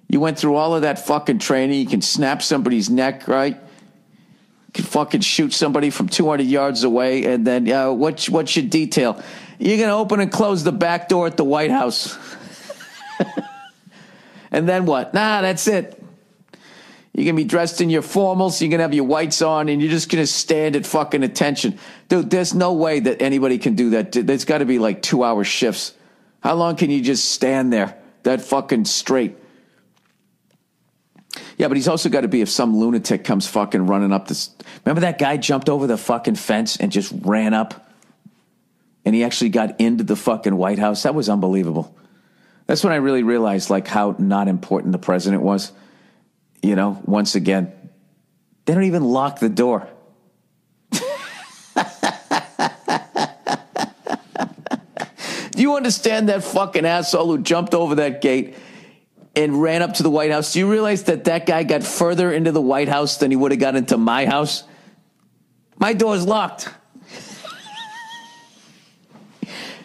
you went through all of that fucking training. You can snap somebody's neck, right? You can fucking shoot somebody from 200 yards away. And then, what's your detail? You're going to open and close the back door at the White House. And then what? Nah, that's it. You're going to be dressed in your formals. You're going to have your whites on, and you're just going to stand at fucking attention. Dude, there's no way that anybody can do that. There's got to be like 2-hour shifts. How long can you just stand there that fucking straight? Yeah, but he's also got to be if some lunatic comes fucking running up this. Remember that guy jumped over the fucking fence and just ran up? And he actually got into the fucking White House. That was unbelievable. That's when I really realized like how not important the president was. You know, once again, They don't even lock the door. Do you understand that fucking asshole who jumped over that gate and ran up to the White House? Do you realize that that guy got further into the White House than he would have got into my house? My door's locked.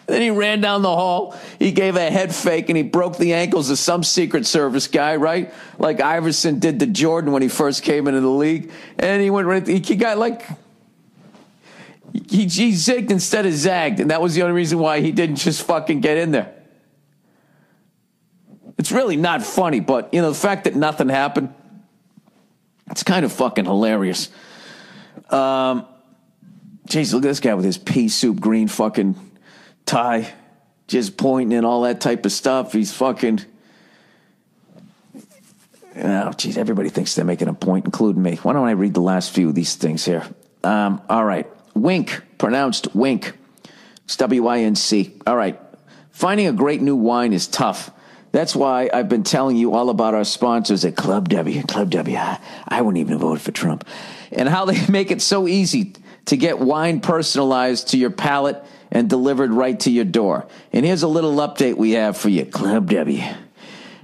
Then he ran down the hall. He gave a head fake and he broke the ankles of some Secret Service guy, right? Like Iverson did to Jordan when he first came into the league. And he went right, he got like, he zigged instead of zagged. And that was the only reason why he didn't just fucking get in there. It's really not funny, but, you know, the fact that nothing happened, it's kind of fucking hilarious. Jeez, look at this guy with his pea soup green fucking tie, just pointing and all that type of stuff. He's fucking, oh, geez, everybody thinks they're making a point, including me. Why don't I read the last few of these things here? All right. Wink, pronounced wink. It's W-I-N-C. All right. Finding a great new wine is tough. That's why I've been telling you all about our sponsors at Club W. Club W. I wouldn't even have voted for Trump. And how they make it so easy to get wine personalized to your palate and delivered right to your door. And here's a little update we have for you. Club W.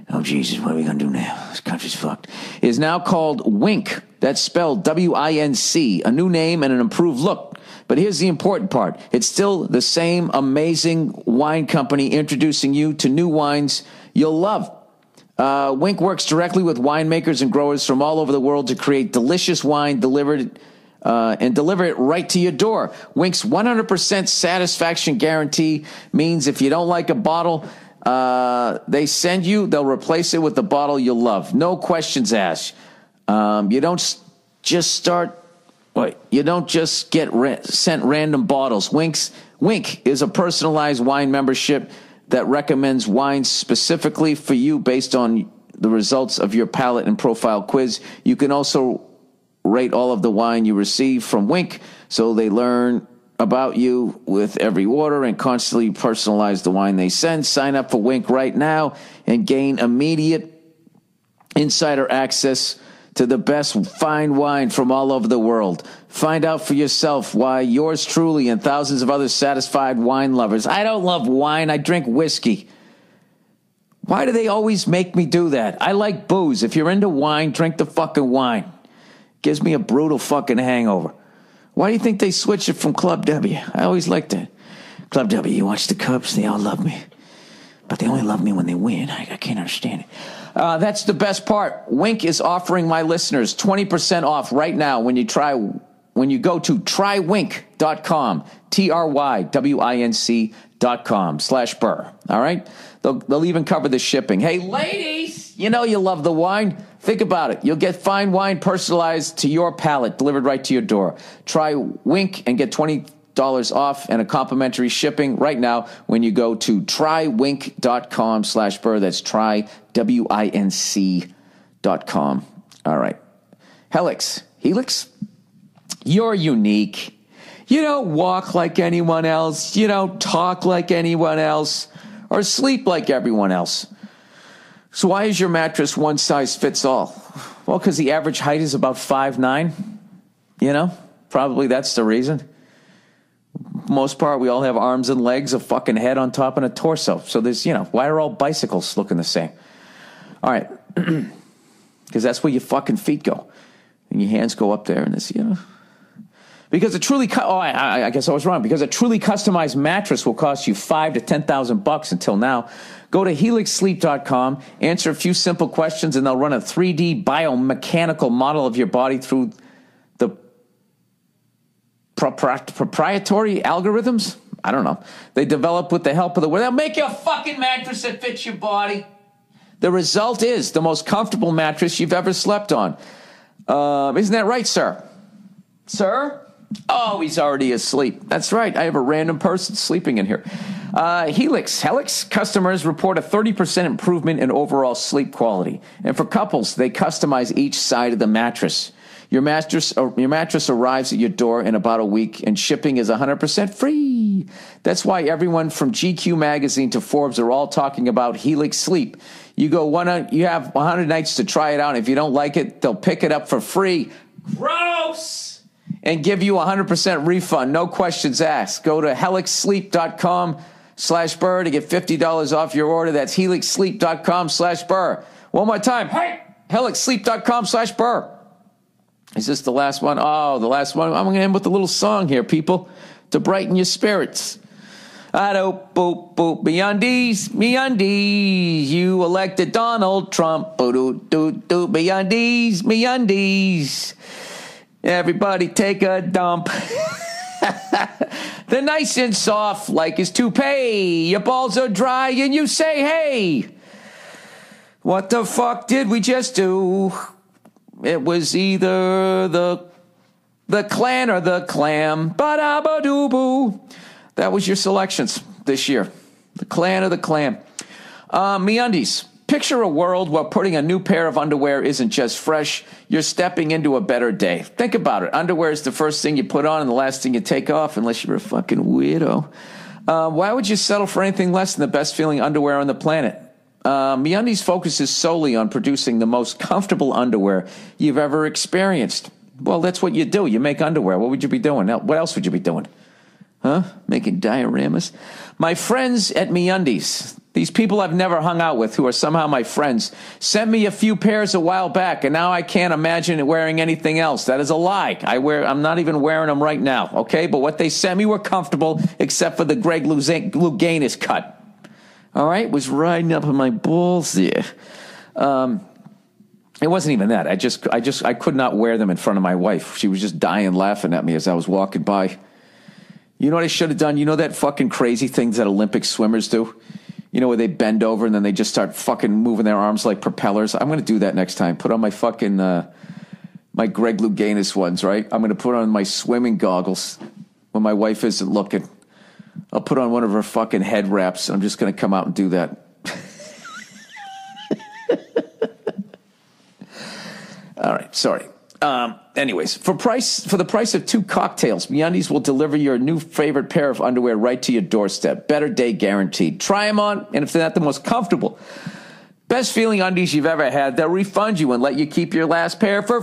Oh, Jesus, what are we going to do now? This country's fucked. Is now called Wink. That's spelled W-I-N-C. A new name and an improved look. But here's the important part. It's still the same amazing wine company introducing you to new wines you'll love. Wink works directly with winemakers and growers from all over the world to create delicious wine delivered and deliver it right to your door. Wink's 100% satisfaction guarantee means if you don't like a bottle they send you, they'll replace it with the bottle you'll love. No questions asked. You don't just get sent random bottles. Wink is a personalized wine membership that recommends wines specifically for you based on the results of your palate and profile quiz. You can also rate all of the wine you receive from Wink, so they learn about you with every order and constantly personalize the wine they send. Sign up for Wink right now and gain immediate insider access to the best fine wine from all over the world. Find out for yourself why yours truly and thousands of other satisfied wine lovers. I don't love wine. I drink whiskey. Why do they always make me do that? I like booze. If you're into wine, drink the fucking wine. Gives me a brutal fucking hangover. Why do you think they switched it from Club W? I always liked it. Club W, you watch the Cubs, they all love me. But they only love me when they win. I can't understand it. That's the best part. Wink is offering my listeners 20% off right now when you go to trywink.com, TRYWINC.com/Burr. All right? They'll even cover the shipping. Hey, ladies, you know you love the wine. Think about it. You'll get fine wine personalized to your palate, delivered right to your door. Try Wink and get $20 off and a complimentary shipping right now when you go to trywink.com/Burr. That's trywinc.com. All right. Helix. You're unique. You don't walk like anyone else. You don't talk like anyone else or sleep like everyone else. So why is your mattress one size fits all? Well, because the average height is about 5'9". You know, probably that's the reason. Most part, we all have arms and legs, a fucking head on top, and a torso. So there's, why are all bicycles looking the same? All right. Because that's where your fucking feet go. And your hands go up there, and it's, Because a truly, I guess I was wrong. Because a truly customized mattress will cost you $5,000 to $10,000 until now. Go to helixsleep.com, answer a few simple questions, and they'll run a 3D biomechanical model of your body through the proprietary algorithms. I don't know. They develop with the help of they'll make you a fucking mattress that fits your body. The result is the most comfortable mattress you've ever slept on. Isn't that right, sir? Sir? Oh, he's already asleep. That's right. I have a random person sleeping in here. Helix customers report a 30% improvement in overall sleep quality. And for couples, they customize each side of the mattress. Your mattress arrives at your door in about a week, and shipping is 100% free. That's why everyone from GQ magazine to Forbes are all talking about Helix Sleep. You have 100 nights to try it out. If you don't like it, they'll pick it up for free Gross! And give you a 100% refund, no questions asked. Go to helixsleep.com/Burr to get $50 off your order. That's helixsleep.com/Burr. One more time. Hey! helixsleep.com/Burr. Is this the last one? Oh, the last one. I'm going to end with a little song here, people, to brighten your spirits. Boop, boop, me undies, you elected Donald Trump. Boop, me undies. Everybody take a dump. They're nice and soft like his toupee. Your balls are dry and you say, hey, what the fuck did we just do? It was either the Klan or the clam. Ba-da-ba-doo-boo. That was your selections this year. The Klan or the clam. MeUndies. Picture a world where putting a new pair of underwear isn't just fresh. You're stepping into a better day. Think about it. Underwear is the first thing you put on and the last thing you take off, unless you're a fucking weirdo. Why would you settle for anything less than the best feeling underwear on the planet? MeUndies focuses solely on producing the most comfortable underwear you've ever experienced. Well, that's what you do. You make underwear. What would you be doing? What else would you be doing? Huh? Making dioramas? My friends at MeUndies, these people I've never hung out with who are somehow my friends, sent me a few pairs a while back, and now I can't imagine wearing anything else. That is a lie. I'm not even wearing them right now, okay? But what they sent me were comfortable, except for the Greg Louganis cut. All right? It was riding up on my balls there. It wasn't even that. I could not wear them in front of my wife. She was just dying laughing at me as I was walking by. You know what I should have done? You know that fucking crazy things that Olympic swimmers do? You know, where they bend over and then they just start fucking moving their arms like propellers? I'm going to do that next time. Put on my fucking, my Greg Louganis ones, right? I'm going to put on my swimming goggles when my wife isn't looking. I'll put on one of her fucking head wraps. I'm just going to come out and do that. All right, sorry. Anyways, for the price of 2 cocktails, MeUndies will deliver your new favorite pair of underwear right to your doorstep. Better day guaranteed. Try them on, and if they're not the most comfortable, best feeling undies you've ever had, they'll refund you and let you keep your first pair for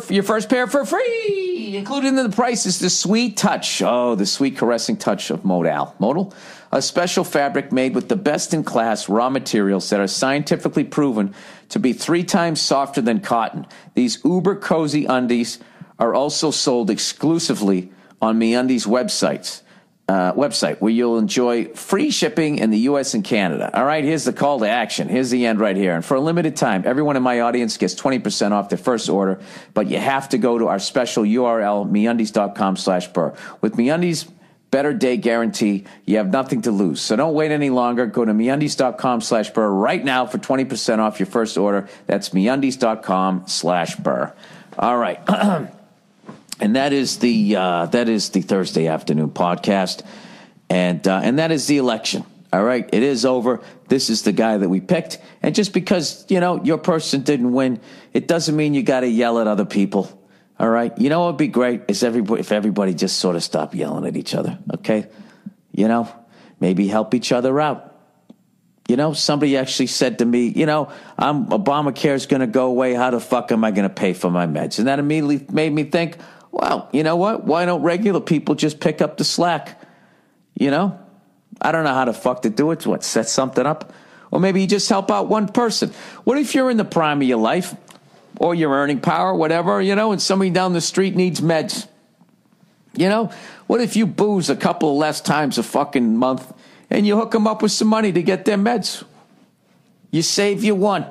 free. Included in the price is the sweet touch. Oh, the sweet caressing touch of Modal. A special fabric made with the best-in-class raw materials that are scientifically proven to be 3 times softer than cotton. These uber cozy undies are also sold exclusively on MeUndies website, where you'll enjoy free shipping in the U.S. and Canada. All right, here's the call to action. Here's the end right here. And for a limited time, everyone in my audience gets 20% off their first order, but you have to go to our special URL, MeUndies.com/Burr. With MeUndies better day guarantee, you have nothing to lose. So don't wait any longer. Go to MeUndies.com/Burr right now for 20% off your first order. That's MeUndies.com/Burr. All right. And that is the Thursday afternoon podcast. And that is the election. All right. It is over. This is the guy that we picked. And just because, your person didn't win, it doesn't mean you got to yell at other people. All right. You know what would be great is if everybody just sort of stopped yelling at each other. Okay. Maybe help each other out. Somebody actually said to me, Obamacare is going to go away. How the fuck am I going to pay for my meds? And that immediately made me think, well, you know what? Why don't regular people just pick up the slack? I don't know how the fuck to do it. What, set something up? Or maybe you just help out one person. What if you're in the prime of your life or you're earning power, whatever, and somebody down the street needs meds? What if you booze a couple of less times a fucking month and you hook them up with some money to get their meds? You save you one.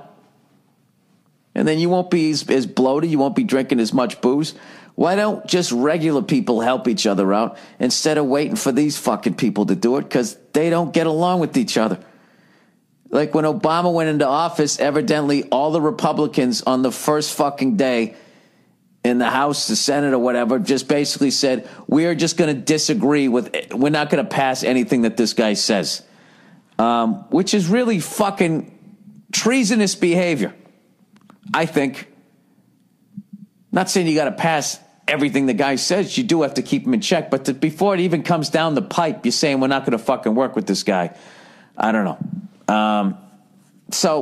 And then you won't be as bloated. You won't be drinking as much booze. Why don't just regular people help each other out instead of waiting for these fucking people to do it because they don't get along with each other? Like when Obama went into office, evidently all the Republicans on the first fucking day in the House, the Senate, or whatever, just basically said, we're just going to disagree with it. We're not going to pass anything that this guy says, which is really fucking treasonous behavior, I think. Not saying you got to pass everything the guy says. You do have to keep him in check. But before it even comes down the pipe, you're saying we're not going to fucking work with this guy. I don't know.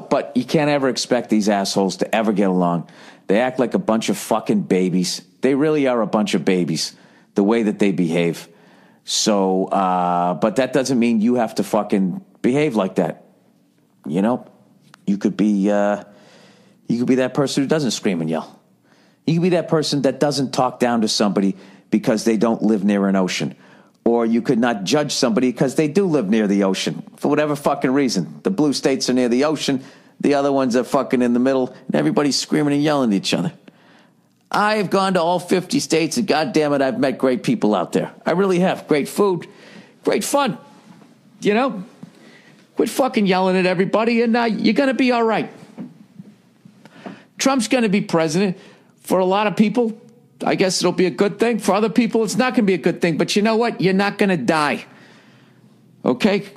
But you can't ever expect these assholes to ever get along. They act like a bunch of fucking babies. They really are a bunch of babies, the way that they behave. So, but that doesn't mean you have to fucking behave like that. You know, you could be that person who doesn't scream and yell. You could be that person that doesn't talk down to somebody because they don't live near an ocean. Or you could not judge somebody because they do live near the ocean for whatever fucking reason. The blue states are near the ocean. The other ones are fucking in the middle, and everybody's screaming and yelling at each other. I've gone to all 50 states, and goddamn it, I've met great people out there. I really have. Great food, great fun. You know, quit fucking yelling at everybody, and you're going to be all right. Trump's going to be president. For a lot of people, I guess it'll be a good thing. For other people, it's not going to be a good thing. But you know what? You're not going to die. Okay?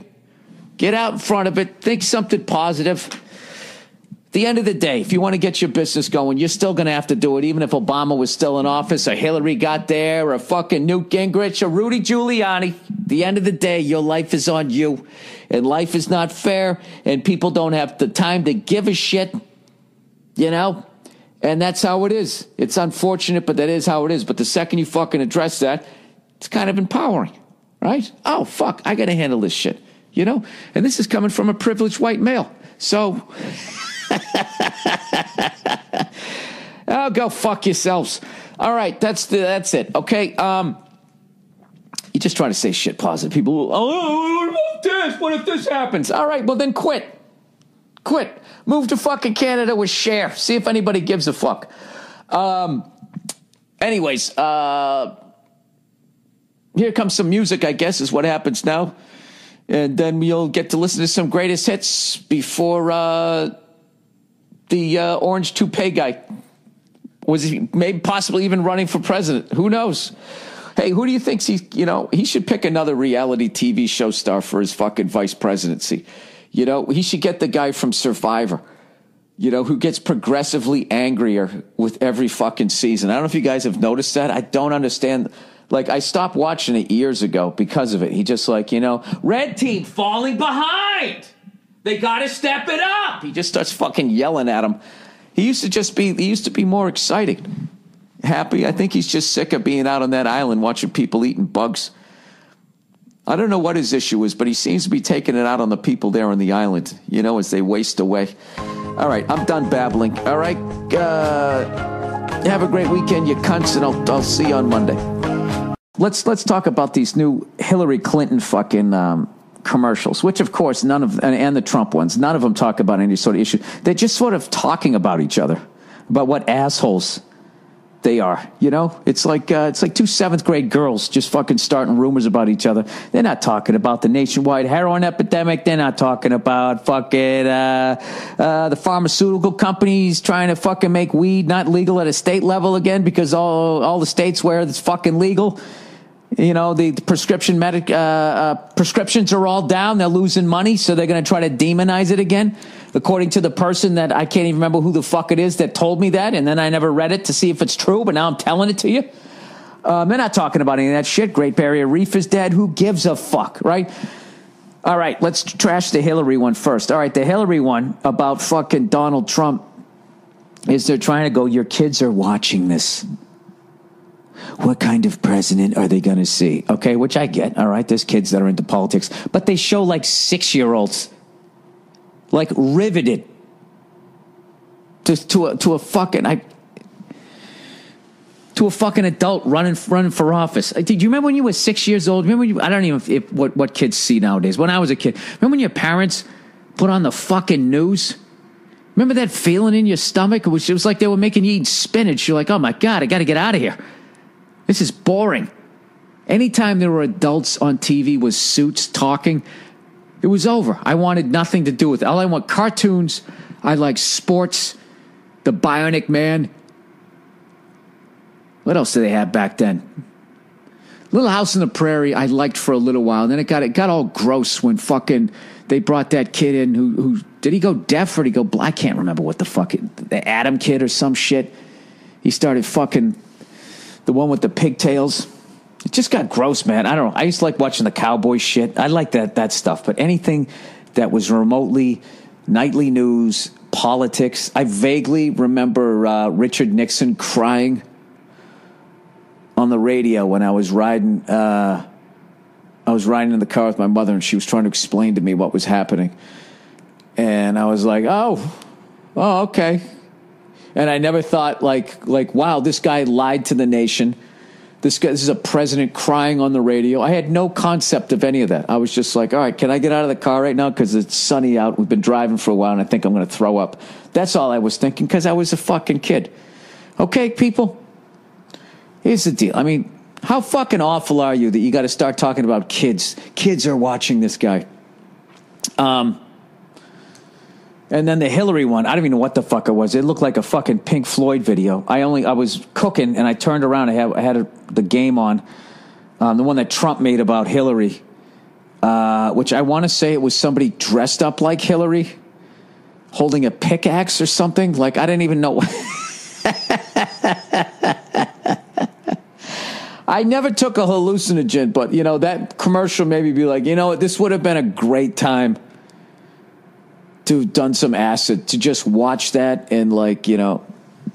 Get out in front of it. Think something positive. At the end of the day, if you want to get your business going, you're still going to have to do it, even if Obama was still in office, or Hillary got there, or fucking Newt Gingrich, or Rudy Giuliani. At the end of the day, your life is on you. And life is not fair, and people don't have the time to give a shit. You know? And that's how it is. It's unfortunate, but that is how it is. But the second you fucking address that, it's kind of empowering, right? Oh, fuck, I got to handle this shit, you know? And this is coming from a privileged white male. So, oh, go fuck yourselves. All right, that's it, okay? You're just trying to say shit positive. People, oh, what about this? What if this happens? All right, well, then quit. Quit. Move to fucking Canada with Cher. See if anybody gives a fuck. Anyways, here comes some music, I guess, is what happens now. And then you'll get to listen to some greatest hits before the orange toupee guy. Was he maybe possibly even running for president? Who knows? Hey, who do you think he should pick another reality TV show star for his fucking vice presidency? You know, he should get the guy from Survivor, you know, who gets progressively angrier with every fucking season. I don't know if you guys have noticed that. I don't understand. Like, I stopped watching it years ago because of it. He just like, you know, red team falling behind. They got to step it up. He just starts fucking yelling at him. He used to be more exciting, happy. I think he's just sick of being out on that island watching people eating bugs. I don't know what his issue is, but he seems to be taking it out on the people there on the island, you know, as they waste away. All right, I'm done babbling. All right, have a great weekend, you cunts, and I'll see you on Monday. Let's talk about these new Hillary Clinton fucking commercials, which of course and the Trump ones, none of them talk about any sort of issue. They're just sort of talking about each other, about what assholes they are, you know? It's like two seventh-grade girls just fucking starting rumors about each other. They're not talking about the nationwide heroin epidemic. They're not talking about fucking the pharmaceutical companies trying to fucking make weed not legal at a state level again because all the states where it's fucking legal. You know, the prescriptions are all down. They're losing money, so they're going to try to demonize it again. According to the person that I can't even remember who the fuck it is that told me that, and then I never read it to see if it's true, but now I'm telling it to you. They're not talking about any of that shit. Great Barrier Reef is dead. Who gives a fuck, right? All right, let's trash the Hillary one first. All right, the Hillary one about fucking Donald Trump is they're trying to go, your kids are watching this. What kind of president are they going to see? Okay, which I get. All right, there's kids that are into politics, but they show like 6-year-olds, like riveted to a fucking adult running for office. Did you remember when you were 6 years old? Remember I don't even what kids see nowadays. When I was a kid, remember when your parents put on the fucking news? Remember that feeling in your stomach? It was like they were making you eat spinach. You're like, oh my God, I got to get out of here. This is boring. Anytime there were adults on TV with suits talking, it was over. I wanted nothing to do with it. I want cartoons. I like sports. The Bionic Man. What else did they have back then? Little House on the Prairie I liked for a little while. And then it got all gross when fucking they brought that kid in who did he go deaf or did he go blind? I can't remember what the fuck, the Adam kid or some shit. He started fucking the one with the pigtails. It just got gross, man. I don't know. I used to like watching the cowboy shit. I like that stuff. But anything that was remotely nightly news, politics. I vaguely remember Richard Nixon crying on the radio when I was riding. I was riding in the car with my mother, and she was trying to explain to me what was happening. And I was like, oh, okay. And I never thought, like, wow, this guy lied to the nation. This is a president crying on the radio. I had no concept of any of that. I was just like, all right, can I get out of the car right now? Because it's sunny out. We've been driving for a while, and I think I'm going to throw up. That's all I was thinking, because I was a fucking kid. Okay, people? Here's the deal. I mean, how fucking awful are you that you got to start talking about kids? Kids are watching this guy. And then the Hillary one, I don't even know what the fuck it was. It looked like a fucking Pink Floyd video. I was cooking, and I turned around. I had the game on, the one that Trump made about Hillary, which I want to say it was somebody dressed up like Hillary, holding a pickaxe or something. Like, I didn't even know. I never took a hallucinogen, but, that commercial made me be like, this would have been a great time to have done some acid, to just watch that and, and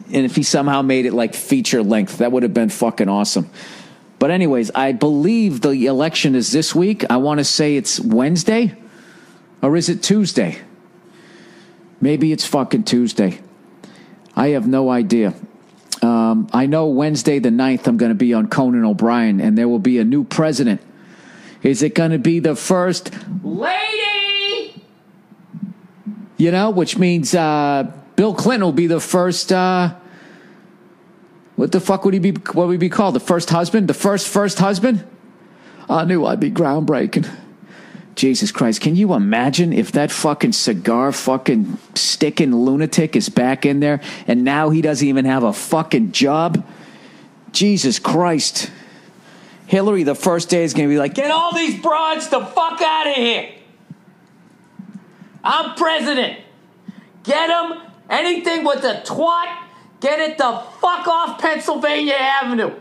if he somehow made it like feature length, that would have been fucking awesome. But anyways, I believe the election is this week. I want to say it's Wednesday, or is it Tuesday? Maybe it's fucking Tuesday. I have no idea. I know Wednesday the 9th I'm going to be on Conan O'Brien, and there will be a new president. Is it going to be the first lady? Which means Bill Clinton will be the first, what the fuck would he be, what would he be called? The first husband? The first husband? I knew I'd be groundbreaking. Jesus Christ, can you imagine if that fucking cigar fucking sticking lunatic is back in there and now he doesn't even have a fucking job? Jesus Christ. Hillary the first day is going to be like, get all these broads the fuck out of here. I'm president. Get them. Anything with a twat, get it the fuck off Pennsylvania Avenue.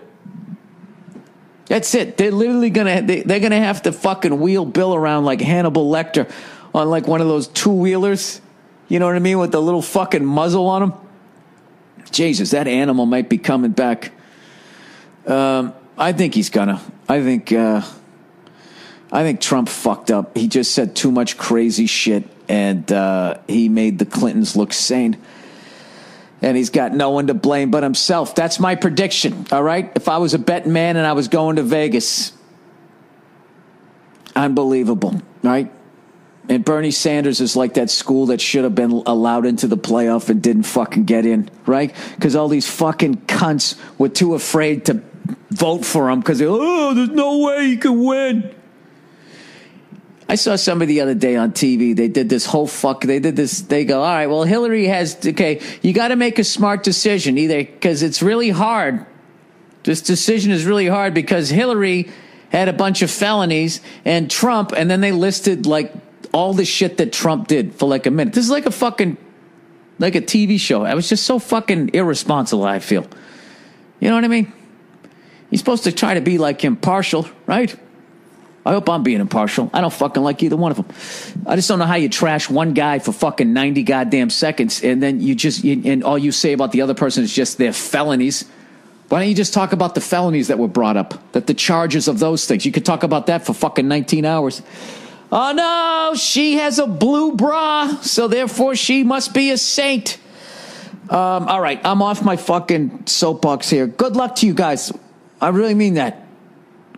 That's it. They're literally they're gonna have to fucking wheel Bill around like Hannibal Lecter on like one of those two-wheelers. You know what I mean? With the little fucking muzzle on him. Jesus, that animal might be coming back. I think he's gonna. I think Trump fucked up. He just said too much crazy shit, and he made the Clintons look sane. And he's got no one to blame but himself. That's my prediction, all right? If I was a betting man and I was going to Vegas, unbelievable, right? And Bernie Sanders is like that school that should have been allowed into the playoff and didn't fucking get in, right? Because all these fucking cunts were too afraid to vote for him because, there's no way he can win. I saw somebody the other day on TV. They did this whole they go, all right, well, Hillary you got to make a smart decision either because it's really hard. This decision is really hard because Hillary had a bunch of felonies and Trump, and then they listed like all the shit that Trump did for like a minute. This is like a TV show. I was just so fucking irresponsible, I feel. You know what I mean? You're supposed to try to be like impartial, right? I hope I'm being impartial. I don't fucking like either one of them. I just don't know how you trash one guy for fucking 90 goddamn seconds and then and all you say about the other person is just their felonies. Why don't you just talk about the felonies that were brought up? That the charges of those things. You could talk about that for fucking 19 hours. Oh no, she has a blue bra, so therefore she must be a saint. All right, I'm off my fucking soapbox here. Good luck to you guys. I really mean that.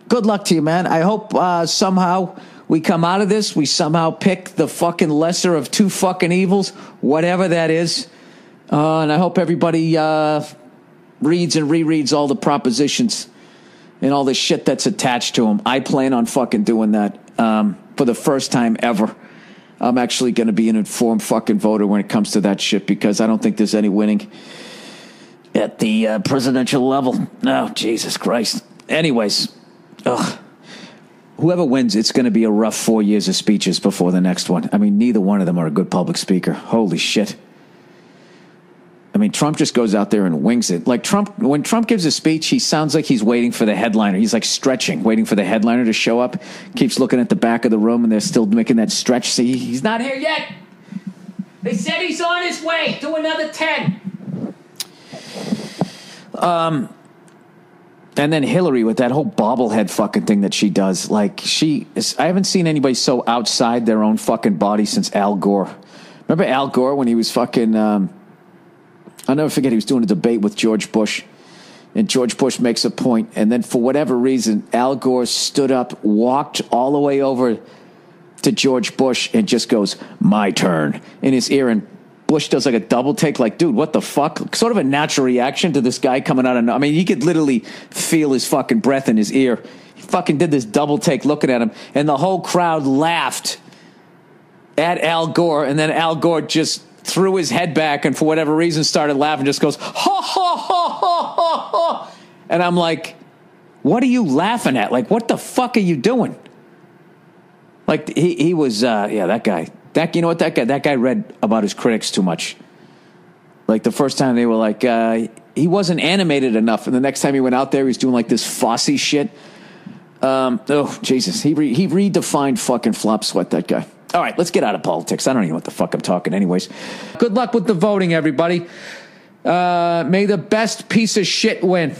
Good luck to you, man. I hope somehow we come out of this. We somehow pick the fucking lesser of two fucking evils, whatever that is. And I hope everybody reads and rereads all the propositions and all the shit that's attached to them. I plan on fucking doing that for the first time ever. I'm actually going to be an informed fucking voter when it comes to that shit because I don't think there's any winning at the presidential level. Oh, Jesus Christ. Anyways. Ugh. Whoever wins, it's going to be a rough 4 years of speeches before the next one. I mean, neither one of them are a good public speaker. Holy shit. I mean, Trump just goes out there and wings it. Like when Trump gives a speech, he sounds like he's waiting for the headliner. He's like stretching, waiting for the headliner to show up. Keeps looking at the back of the room and they're still making that stretch. See, he's not here yet. They said he's on his way. Do another 10. And then Hillary with that whole bobblehead fucking thing that she does. Like, I haven't seen anybody so outside their own fucking body since Al Gore. Remember Al Gore when he was fucking, I'll never forget, he was doing a debate with George Bush. And George Bush makes a point, and then for whatever reason, Al Gore stood up, walked all the way over to George Bush, and just goes, "My turn," in his ear, and Bush does like a double take, like, dude, what the fuck? Sort of a natural reaction to this guy coming out of, I mean, he could literally feel his fucking breath in his ear. He fucking did this double take looking at him, and the whole crowd laughed at Al Gore, and then Al Gore just threw his head back and for whatever reason started laughing, just goes, ha, ha, ha, ha, ha, ha. And I'm like, what are you laughing at? Like, what the fuck are you doing? Like, he was, that guy. You know what, that guy read about his critics too much. Like, the first time they were like, he wasn't animated enough. And the next time he went out there, he was doing like this Fosse shit. Oh, Jesus. He redefined fucking flop sweat, that guy. All right, let's get out of politics. I don't even know what the fuck I'm talking anyways. Good luck with the voting, everybody. May the best piece of shit win.